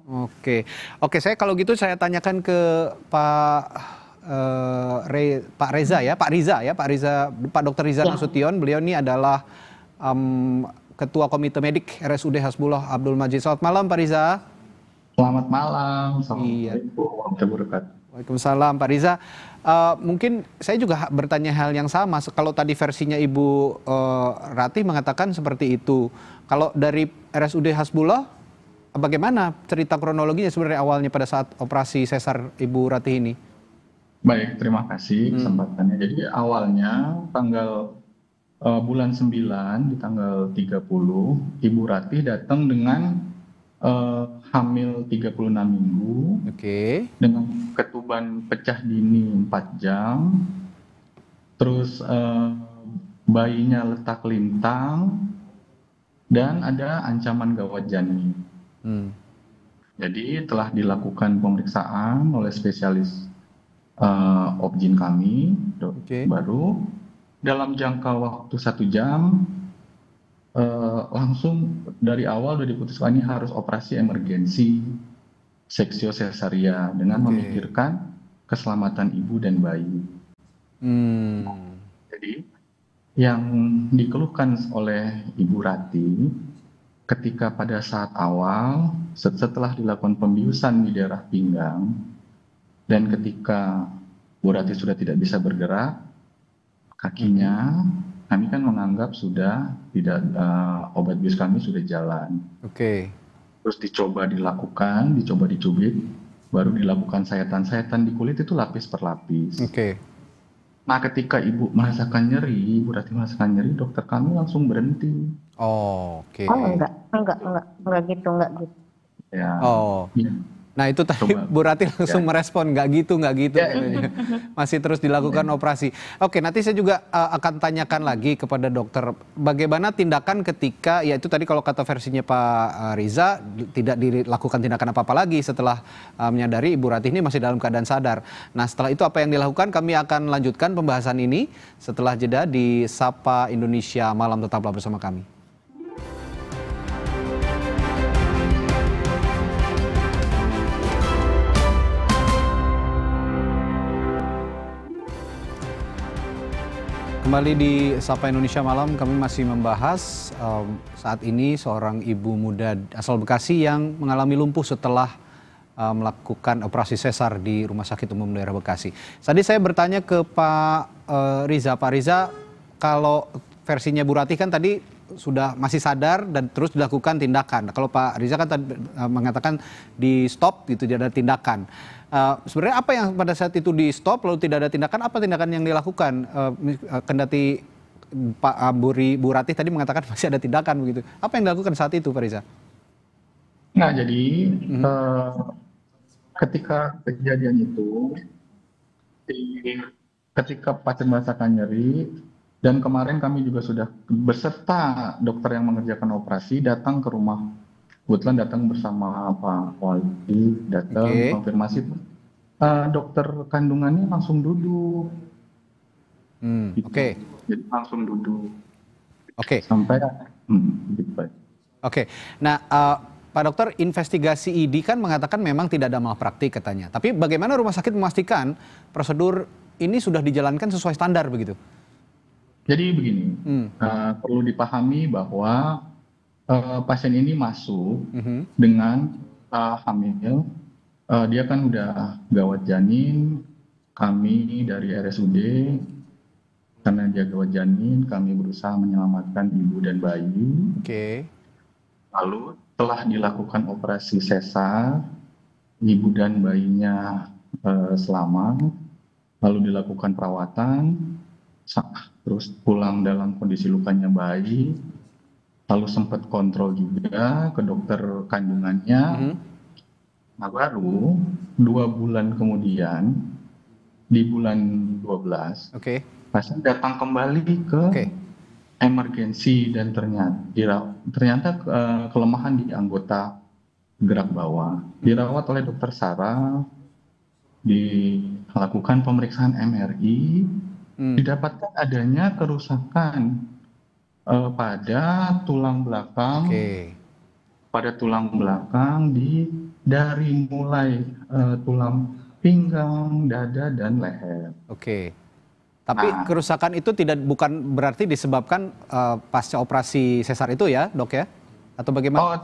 [SPEAKER 3] Oke, saya kalau gitu saya tanyakan ke Pak Reza ya, Pak Dr. Riza Nasution. Beliau ini adalah Ketua Komite Medik RSUD Hasbullah Abdul Majid. Selamat malam Pak Riza.
[SPEAKER 14] Selamat malam. Assalamualaikum warahmatullahi wabarakatuh.
[SPEAKER 3] Waalaikumsalam Pak Riza. Mungkin saya juga bertanya hal yang sama. Kalau tadi versinya Ibu Ratih mengatakan seperti itu. Kalau dari RSUD Hasbullah, bagaimana cerita kronologinya sebenarnya awalnya pada saat operasi sesar Ibu Ratih ini?
[SPEAKER 14] Baik, terima kasih kesempatannya. Jadi awalnya tanggal bulan 9 di tanggal 30 Ibu Ratih datang dengan hamil 36 minggu. Dengan ketuban pecah dini 4 jam. Terus bayinya letak lintang dan ada ancaman gawat janin. Jadi telah dilakukan pemeriksaan oleh spesialis obgyn kami, baru dalam jangka waktu 1 jam langsung dari awal sudah diputuskan ini harus operasi emergensi seksio sesaria dengan memikirkan keselamatan ibu dan bayi. Jadi yang dikeluhkan oleh Ibu Ratih ketika pada saat awal setelah dilakukan pembiusan di daerah pinggang dan ketika Bu Ratih sudah tidak bisa bergerak, kakinya, kami kan menganggap sudah tidak obat bius kami sudah jalan.
[SPEAKER 3] Oke.
[SPEAKER 14] Terus dicoba dilakukan, dicoba dicubit, baru dilakukan sayatan-sayatan di kulit itu lapis per lapis.
[SPEAKER 3] Oke.
[SPEAKER 14] Nah, ketika ibu merasakan nyeri, ibu Ratih merasakan nyeri, dokter kami langsung berhenti.
[SPEAKER 3] Oh, oke.
[SPEAKER 13] Oh enggak gitu.
[SPEAKER 14] Ya.
[SPEAKER 3] Oh.
[SPEAKER 14] Ya.
[SPEAKER 3] Nah itu tadi Bu Ratih langsung merespon, nggak gitu. Masih terus dilakukan operasi. Oke, nanti saya juga akan tanyakan lagi kepada dokter, bagaimana tindakan ketika, ya itu tadi kalau kata versinya Pak Riza, tidak dilakukan tindakan apa-apa lagi setelah menyadari Ibu Ratih ini masih dalam keadaan sadar. Nah setelah itu apa yang dilakukan, kami akan lanjutkan pembahasan ini setelah jeda di Sapa Indonesia Malam. Tetaplah bersama kami. Kembali di Sapa Indonesia Malam, kami masih membahas saat ini seorang ibu muda asal Bekasi yang mengalami lumpuh setelah melakukan operasi sesar di Rumah Sakit Umum Daerah Bekasi. Tadi saya bertanya ke Pak Riza. Pak Riza, kalau versinya Bu Ratih kan tadi sudah masih sadar dan terus dilakukan tindakan. Kalau Pak Riza kan tadi mengatakan di stop gitu, tidak ada tindakan. Sebenarnya apa yang pada saat itu di stop lalu tidak ada tindakan, apa tindakan yang dilakukan? Kendati Pak Bu Ratih tadi mengatakan masih ada tindakan begitu. Apa yang dilakukan saat itu, Pak Riza?
[SPEAKER 14] Nah, jadi ketika kejadian itu, ketika pasien merasakan nyeri, dan kemarin kami juga sudah beserta dokter yang mengerjakan operasi datang ke rumah. Kebetulan datang bersama Pak Wali, datang konfirmasi. Dokter kandungannya langsung duduk. Gitu. Jadi langsung duduk. Sampai gitu.
[SPEAKER 3] Nah, Pak Dokter, investigasi ID kan mengatakan memang tidak ada malpraktik katanya. Tapi bagaimana rumah sakit memastikan prosedur ini sudah dijalankan sesuai standar begitu?
[SPEAKER 14] Jadi begini, perlu dipahami bahwa pasien ini masuk dengan hamil, dia kan udah gawat janin, kami dari RSUD, karena dia gawat janin, kami berusaha menyelamatkan ibu dan bayi. Lalu telah dilakukan operasi sesar, ibu dan bayinya selamat, lalu dilakukan perawatan, terus pulang dalam kondisi lukanya baik. Lalu sempat kontrol juga ke dokter kandungannya. Nah, baru 2 bulan kemudian, di bulan 12, pasien datang kembali ke emergensi dan ternyata kelemahan di anggota gerak bawah. Dirawat oleh dokter Sarah, dilakukan pemeriksaan MRI, didapatkan adanya kerusakan pada tulang belakang, dari mulai tulang pinggang, dada, dan leher.
[SPEAKER 3] Tapi kerusakan itu bukan berarti disebabkan pasca operasi sesar itu ya, Dok ya? Atau bagaimana?
[SPEAKER 14] Oh,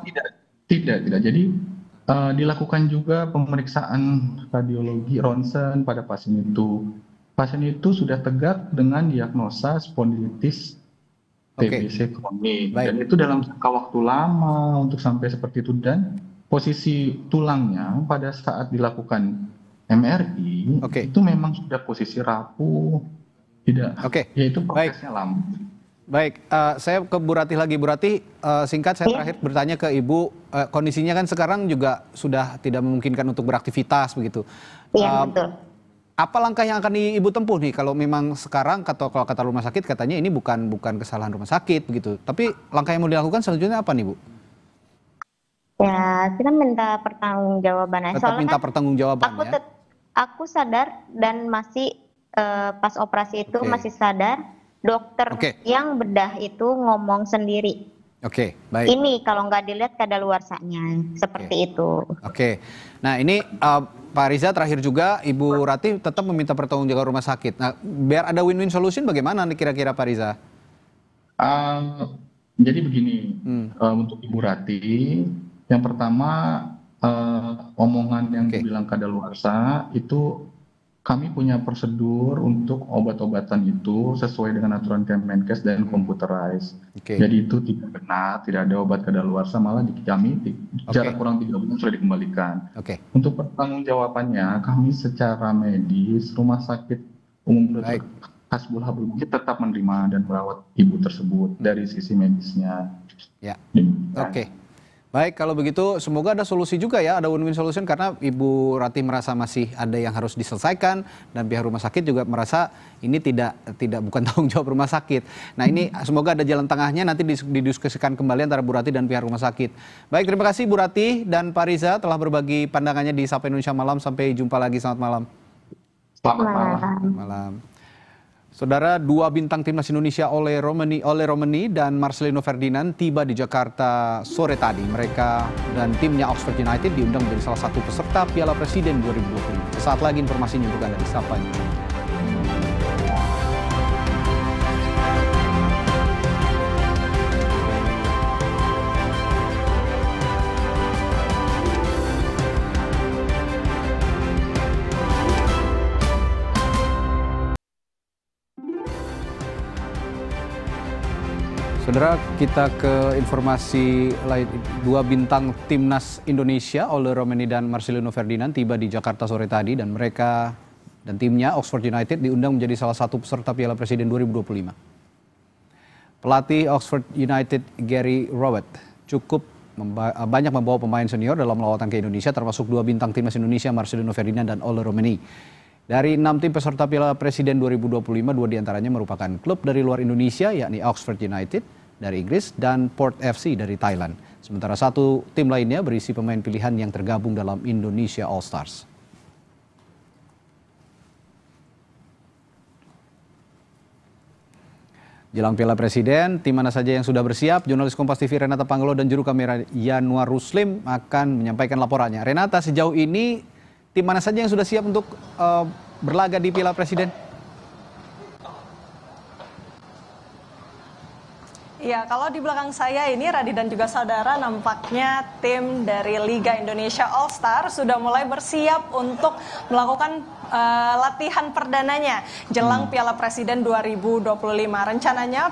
[SPEAKER 14] tidak. Jadi dilakukan juga pemeriksaan radiologi ronsen pada pasien itu. Pasien itu sudah tegak dengan diagnosa spondilitis TBC kronik, dan itu dalam jangka waktu lama untuk sampai seperti itu, dan posisi tulangnya pada saat dilakukan MRI itu memang sudah posisi rapuh, yaitu prosesnya lama.
[SPEAKER 3] Baik, saya ke Bu Ratih lagi. Bu Ratih, singkat saya terakhir bertanya ke Ibu, kondisinya kan sekarang juga sudah tidak memungkinkan untuk beraktivitas begitu.
[SPEAKER 13] Iya, betul.
[SPEAKER 3] Apa langkah yang akan Ibu tempuh nih kalau memang sekarang kalau kata rumah sakit katanya ini bukan kesalahan rumah sakit begitu. Tapi langkah yang mau dilakukan selanjutnya apa nih, Bu?
[SPEAKER 13] Ya, kita minta pertanggungjawabannya.
[SPEAKER 3] Tetap minta pertanggungjawaban ya.
[SPEAKER 13] Aku sadar dan masih pas operasi itu masih sadar. Dokter yang bedah itu ngomong sendiri.
[SPEAKER 3] Baik.
[SPEAKER 13] Ini kalau nggak dilihat kadaluarsanya seperti itu.
[SPEAKER 3] Nah ini Pak Riza terakhir juga, Ibu Ratih tetap meminta pertanggungjawaban rumah sakit. Nah biar ada win-win solution bagaimana nih kira-kira Pak Riza?
[SPEAKER 14] Jadi begini, untuk Ibu Ratih, yang pertama omongan yang dibilang kadaluarsa itu kami punya prosedur untuk obat-obatan itu sesuai dengan aturan Kemenkes dan computerized. Jadi itu tidak benar, tidak ada obat kadaluarsa, malah di kami jarak kurang 3 bulan sudah dikembalikan. Untuk pertanggungjawabannya, kami secara medis Rumah Sakit Umum Dr. Hasbul Habibie tetap menerima dan merawat ibu tersebut dari sisi medisnya.
[SPEAKER 3] Ya. Baik, kalau begitu semoga ada solusi juga ya, ada win-win solution, karena Ibu Rati merasa masih ada yang harus diselesaikan dan pihak rumah sakit juga merasa ini tidak bukan tanggung jawab rumah sakit. Nah, ini semoga ada jalan tengahnya, nanti didiskusikan kembali antara Bu Rati dan pihak rumah sakit. Baik, terima kasih Bu Rati dan Pak Riza telah berbagi pandangannya di Sapa Indonesia Malam. Sampai jumpa lagi, selamat malam.
[SPEAKER 14] Selamat
[SPEAKER 3] malam. Saudara, 2 bintang timnas Indonesia Ole Romeni dan Marcelino Ferdinand tiba di Jakarta sore tadi. Mereka dan timnya Oxford United diundang menjadi salah satu peserta Piala Presiden 2025. Sesaat lagi informasinya untuk Anda di Sapa Indonesia. Saudara, kita ke informasi lain. 2 bintang timnas Indonesia, Ole Romeni dan Marcelino Ferdinand, tiba di Jakarta sore tadi dan mereka dan timnya Oxford United diundang menjadi salah satu peserta Piala Presiden 2025. Pelatih Oxford United Gary Rowett cukup banyak membawa pemain senior dalam lawatan ke Indonesia, termasuk 2 bintang timnas Indonesia Marcelino Ferdinand dan Ole Romeni. Dari 6 tim peserta Piala Presiden 2025, 2 diantaranya merupakan klub dari luar Indonesia, yakni Oxford United dari Inggris dan Port FC dari Thailand. Sementara 1 tim lainnya berisi pemain pilihan yang tergabung dalam Indonesia All Stars. Jelang Piala Presiden, tim mana saja yang sudah bersiap? Jurnalis Kompas TV Renata Panggelo dan juru kamera Yanuar Ruslim akan menyampaikan laporannya. Renata, sejauh ini tim mana saja yang sudah siap untuk berlaga di Piala Presiden?
[SPEAKER 15] Ya, kalau di belakang saya ini Radi dan juga saudara, nampaknya tim dari Liga Indonesia All Star sudah mulai bersiap untuk melakukan latihan perdananya jelang Piala Presiden 2025. Rencananya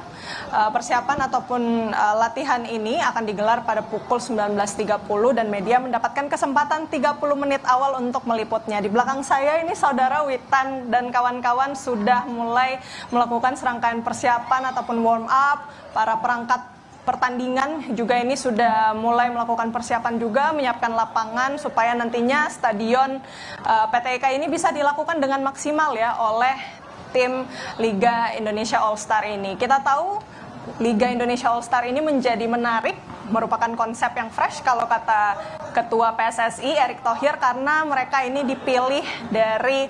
[SPEAKER 15] persiapan ataupun latihan ini akan digelar pada pukul 19.30 dan media mendapatkan kesempatan 30 menit awal untuk meliputnya. Di belakang saya ini saudara Witan dan kawan-kawan sudah mulai melakukan serangkaian persiapan ataupun warm up. Para perangkat pertandingan juga ini sudah mulai melakukan persiapan juga, menyiapkan lapangan supaya nantinya stadion PTIK ini bisa dilakukan dengan maksimal ya oleh tim Liga Indonesia All Star ini. Kita tahu Liga Indonesia All Star ini menjadi menarik, merupakan konsep yang fresh kalau kata Ketua PSSI Erick Thohir, karena mereka ini dipilih dari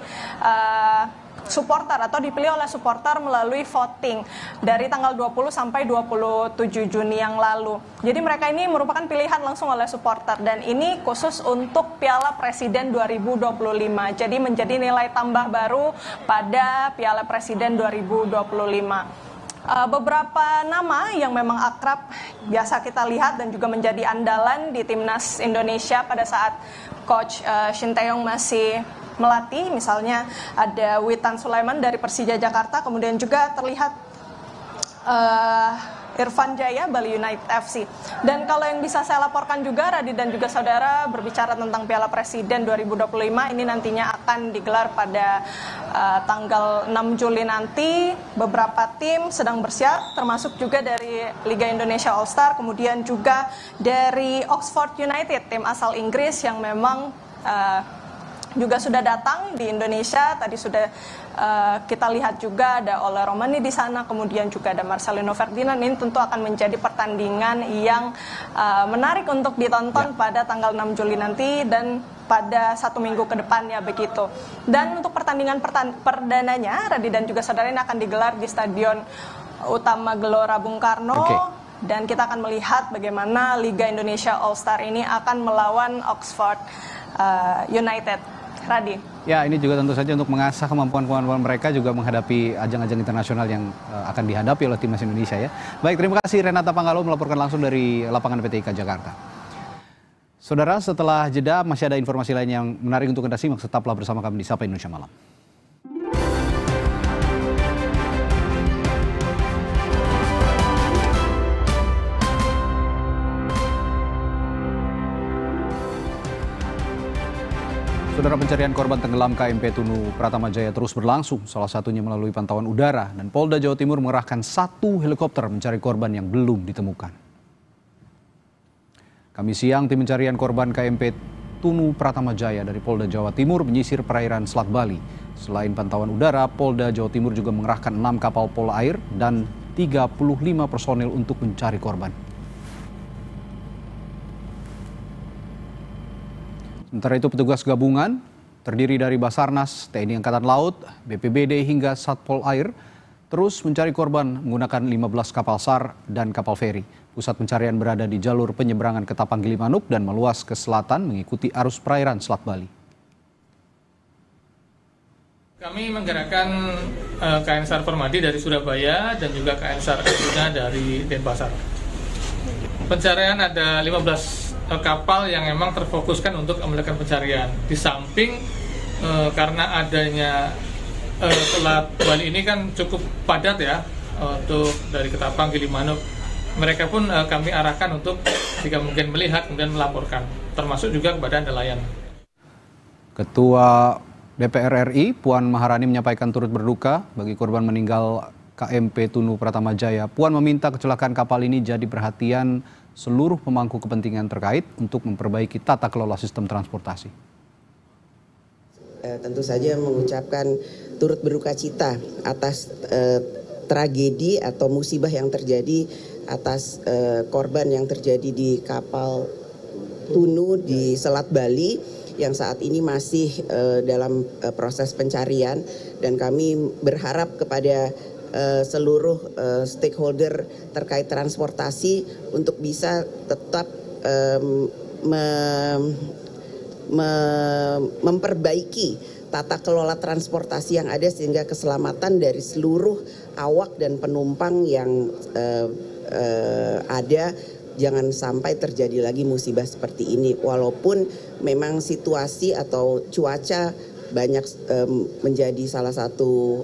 [SPEAKER 15] supporter atau dipilih oleh supporter melalui voting dari tanggal 20 sampai 27 Juni yang lalu. Jadi mereka ini merupakan pilihan langsung oleh supporter dan ini khusus untuk Piala Presiden 2025. Jadi menjadi nilai tambah baru pada Piala Presiden 2025. Beberapa nama yang memang akrab biasa kita lihat dan juga menjadi andalan di timnas Indonesia pada saat Coach Shin Tae-yong masih melatih, misalnya ada Witan Sulaiman dari Persija Jakarta, kemudian juga terlihat Irfan Jaya Bali United FC. Dan kalau yang bisa saya laporkan juga, Radi dan juga saudara, berbicara tentang Piala Presiden 2025 ini nantinya akan digelar pada tanggal 6 Juli nanti. Beberapa tim sedang bersiap, termasuk juga dari Liga Indonesia All Star, kemudian juga dari Oxford United, tim asal Inggris yang memang juga sudah datang di Indonesia. Tadi sudah kita lihat juga ada Ole Romeni di sana, kemudian juga ada Marcelino Ferdinand. Ini tentu akan menjadi pertandingan yang menarik untuk ditonton pada tanggal 6 Juli nanti dan pada 1 minggu ke depannya begitu. Dan untuk pertandingan perdananya, Radi dan juga saudara, ini akan digelar di Stadion Utama Gelora Bung Karno. Dan kita akan melihat bagaimana Liga Indonesia All Star ini akan melawan Oxford United. Radi.
[SPEAKER 3] Ya, ini juga tentu saja untuk mengasah kemampuan-kemampuan mereka juga menghadapi ajang-ajang internasional yang akan dihadapi oleh timnas Indonesia ya. Baik, terima kasih Renata Panggalo melaporkan langsung dari lapangan PTIK Jakarta. Saudara, setelah jeda masih ada informasi lain yang menarik untuk Anda simak, tetaplah bersama kami di Sapa Indonesia Malam. Saudara, pencarian korban tenggelam KMP Tunu Pratama Jaya terus berlangsung, salah satunya melalui pantauan udara, dan Polda Jawa Timur mengerahkan 1 helikopter mencari korban yang belum ditemukan. Kamis siang, tim pencarian korban KMP Tunu Pratama Jaya dari Polda Jawa Timur menyisir perairan Selat Bali. Selain pantauan udara, Polda Jawa Timur juga mengerahkan 6 kapal polo air dan 35 personil untuk mencari korban. Sementara itu, petugas gabungan terdiri dari Basarnas, TNI Angkatan Laut, BPBD hingga Satpol Air terus mencari korban menggunakan 15 kapal SAR dan kapal feri. Pusat pencarian berada di jalur penyeberangan Ketapang Gilimanuk dan meluas ke selatan mengikuti arus perairan Selat Bali.
[SPEAKER 5] Kami menggerakkan KN SAR Permadi dari Surabaya dan juga KN SAR Arjuna dari Denpasar. Pencarian ada 15 kapal yang memang terfokuskan untuk melakukan pencarian. Di samping karena adanya Selat Bali ini kan cukup padat ya untuk dari Ketapang, Gilimanuk. Mereka pun kami arahkan untuk jika mungkin melihat kemudian melaporkan, termasuk juga kepada nelayan.
[SPEAKER 3] Ketua DPR RI Puan Maharani menyampaikan turut berduka bagi korban meninggal KMP Tunu Pratama Jaya. Puan meminta kecelakaan kapal ini jadi perhatian seluruh pemangku kepentingan terkait untuk memperbaiki tata kelola sistem transportasi.
[SPEAKER 7] Tentu saja mengucapkan turut berduka cita atas tragedi atau musibah yang terjadi atas korban yang terjadi di kapal Tunu di Selat Bali yang saat ini masih dalam proses pencarian, dan kami berharap kepada seluruh stakeholder terkait transportasi untuk bisa tetap memperbaiki tata kelola transportasi yang ada sehingga keselamatan dari seluruh awak dan penumpang yang ada jangan sampai terjadi lagi musibah seperti ini. Walaupun memang situasi atau cuaca banyak menjadi salah satu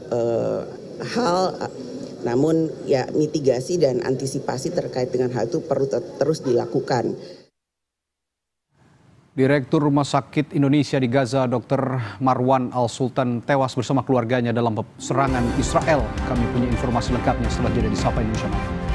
[SPEAKER 7] hal, namun ya mitigasi dan antisipasi terkait dengan hal itu perlu terus dilakukan.
[SPEAKER 3] Direktur Rumah Sakit Indonesia di Gaza, Dr. Marwan Al-Sultan, tewas bersama keluarganya dalam serangan Israel. Kami punya informasi lengkapnya setelah jeda di Sapa Indonesia Malam.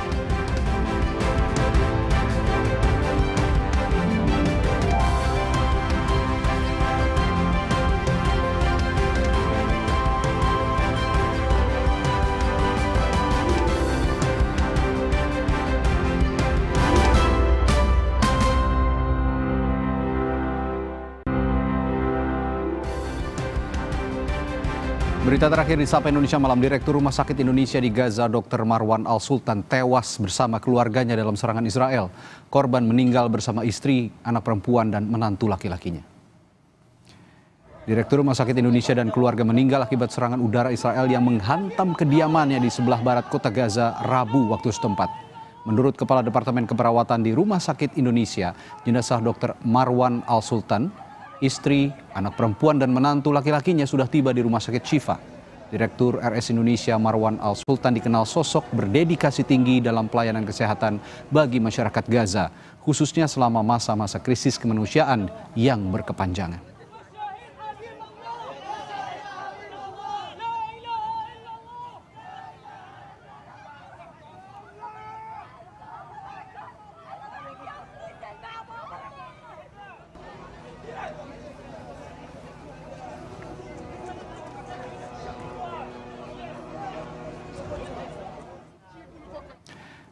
[SPEAKER 3] Berita terakhir di Sapa Indonesia Malam, Direktur Rumah Sakit Indonesia di Gaza, Dr. Marwan Al-Sultan, tewas bersama keluarganya dalam serangan Israel. Korban meninggal bersama istri, anak perempuan, dan menantu laki-lakinya. Direktur Rumah Sakit Indonesia dan keluarga meninggal akibat serangan udara Israel yang menghantam kediamannya di sebelah barat kota Gaza Rabu waktu setempat. Menurut Kepala Departemen Keperawatan di Rumah Sakit Indonesia, jenazah Dr. Marwan Al-Sultan, istri, anak perempuan, dan menantu laki-lakinya sudah tiba di Rumah Sakit Syifa. Direktur RS Indonesia Marwan Al-Sultan dikenal sosok berdedikasi tinggi dalam pelayanan kesehatan bagi masyarakat Gaza, khususnya selama masa-masa krisis kemanusiaan yang berkepanjangan.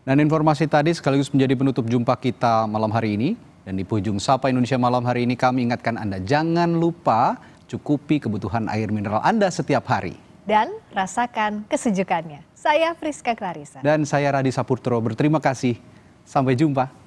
[SPEAKER 3] Dan informasi tadi sekaligus menjadi penutup jumpa kita malam hari ini. Dan di penghujung Sapa Indonesia Malam hari ini kami ingatkan Anda jangan lupa cukupi kebutuhan air mineral Anda setiap hari.
[SPEAKER 1] Dan rasakan kesejukannya. Saya Friska Clarissa.
[SPEAKER 3] Dan saya Radi Saputro, berterima kasih. Sampai jumpa.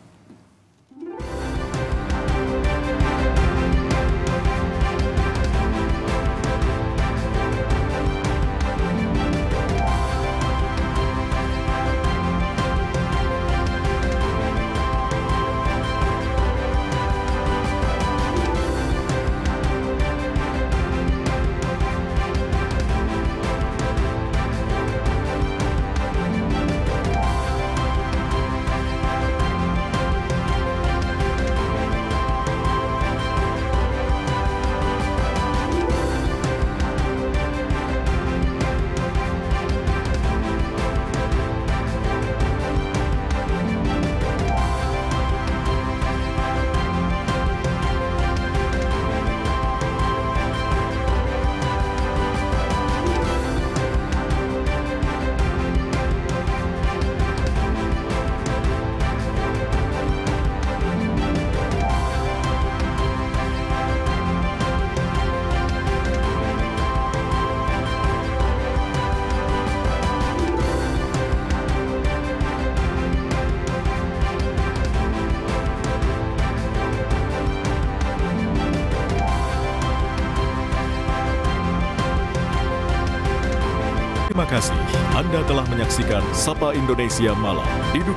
[SPEAKER 16] kasih. Anda telah menyaksikan Sapa Indonesia Malam. Didukung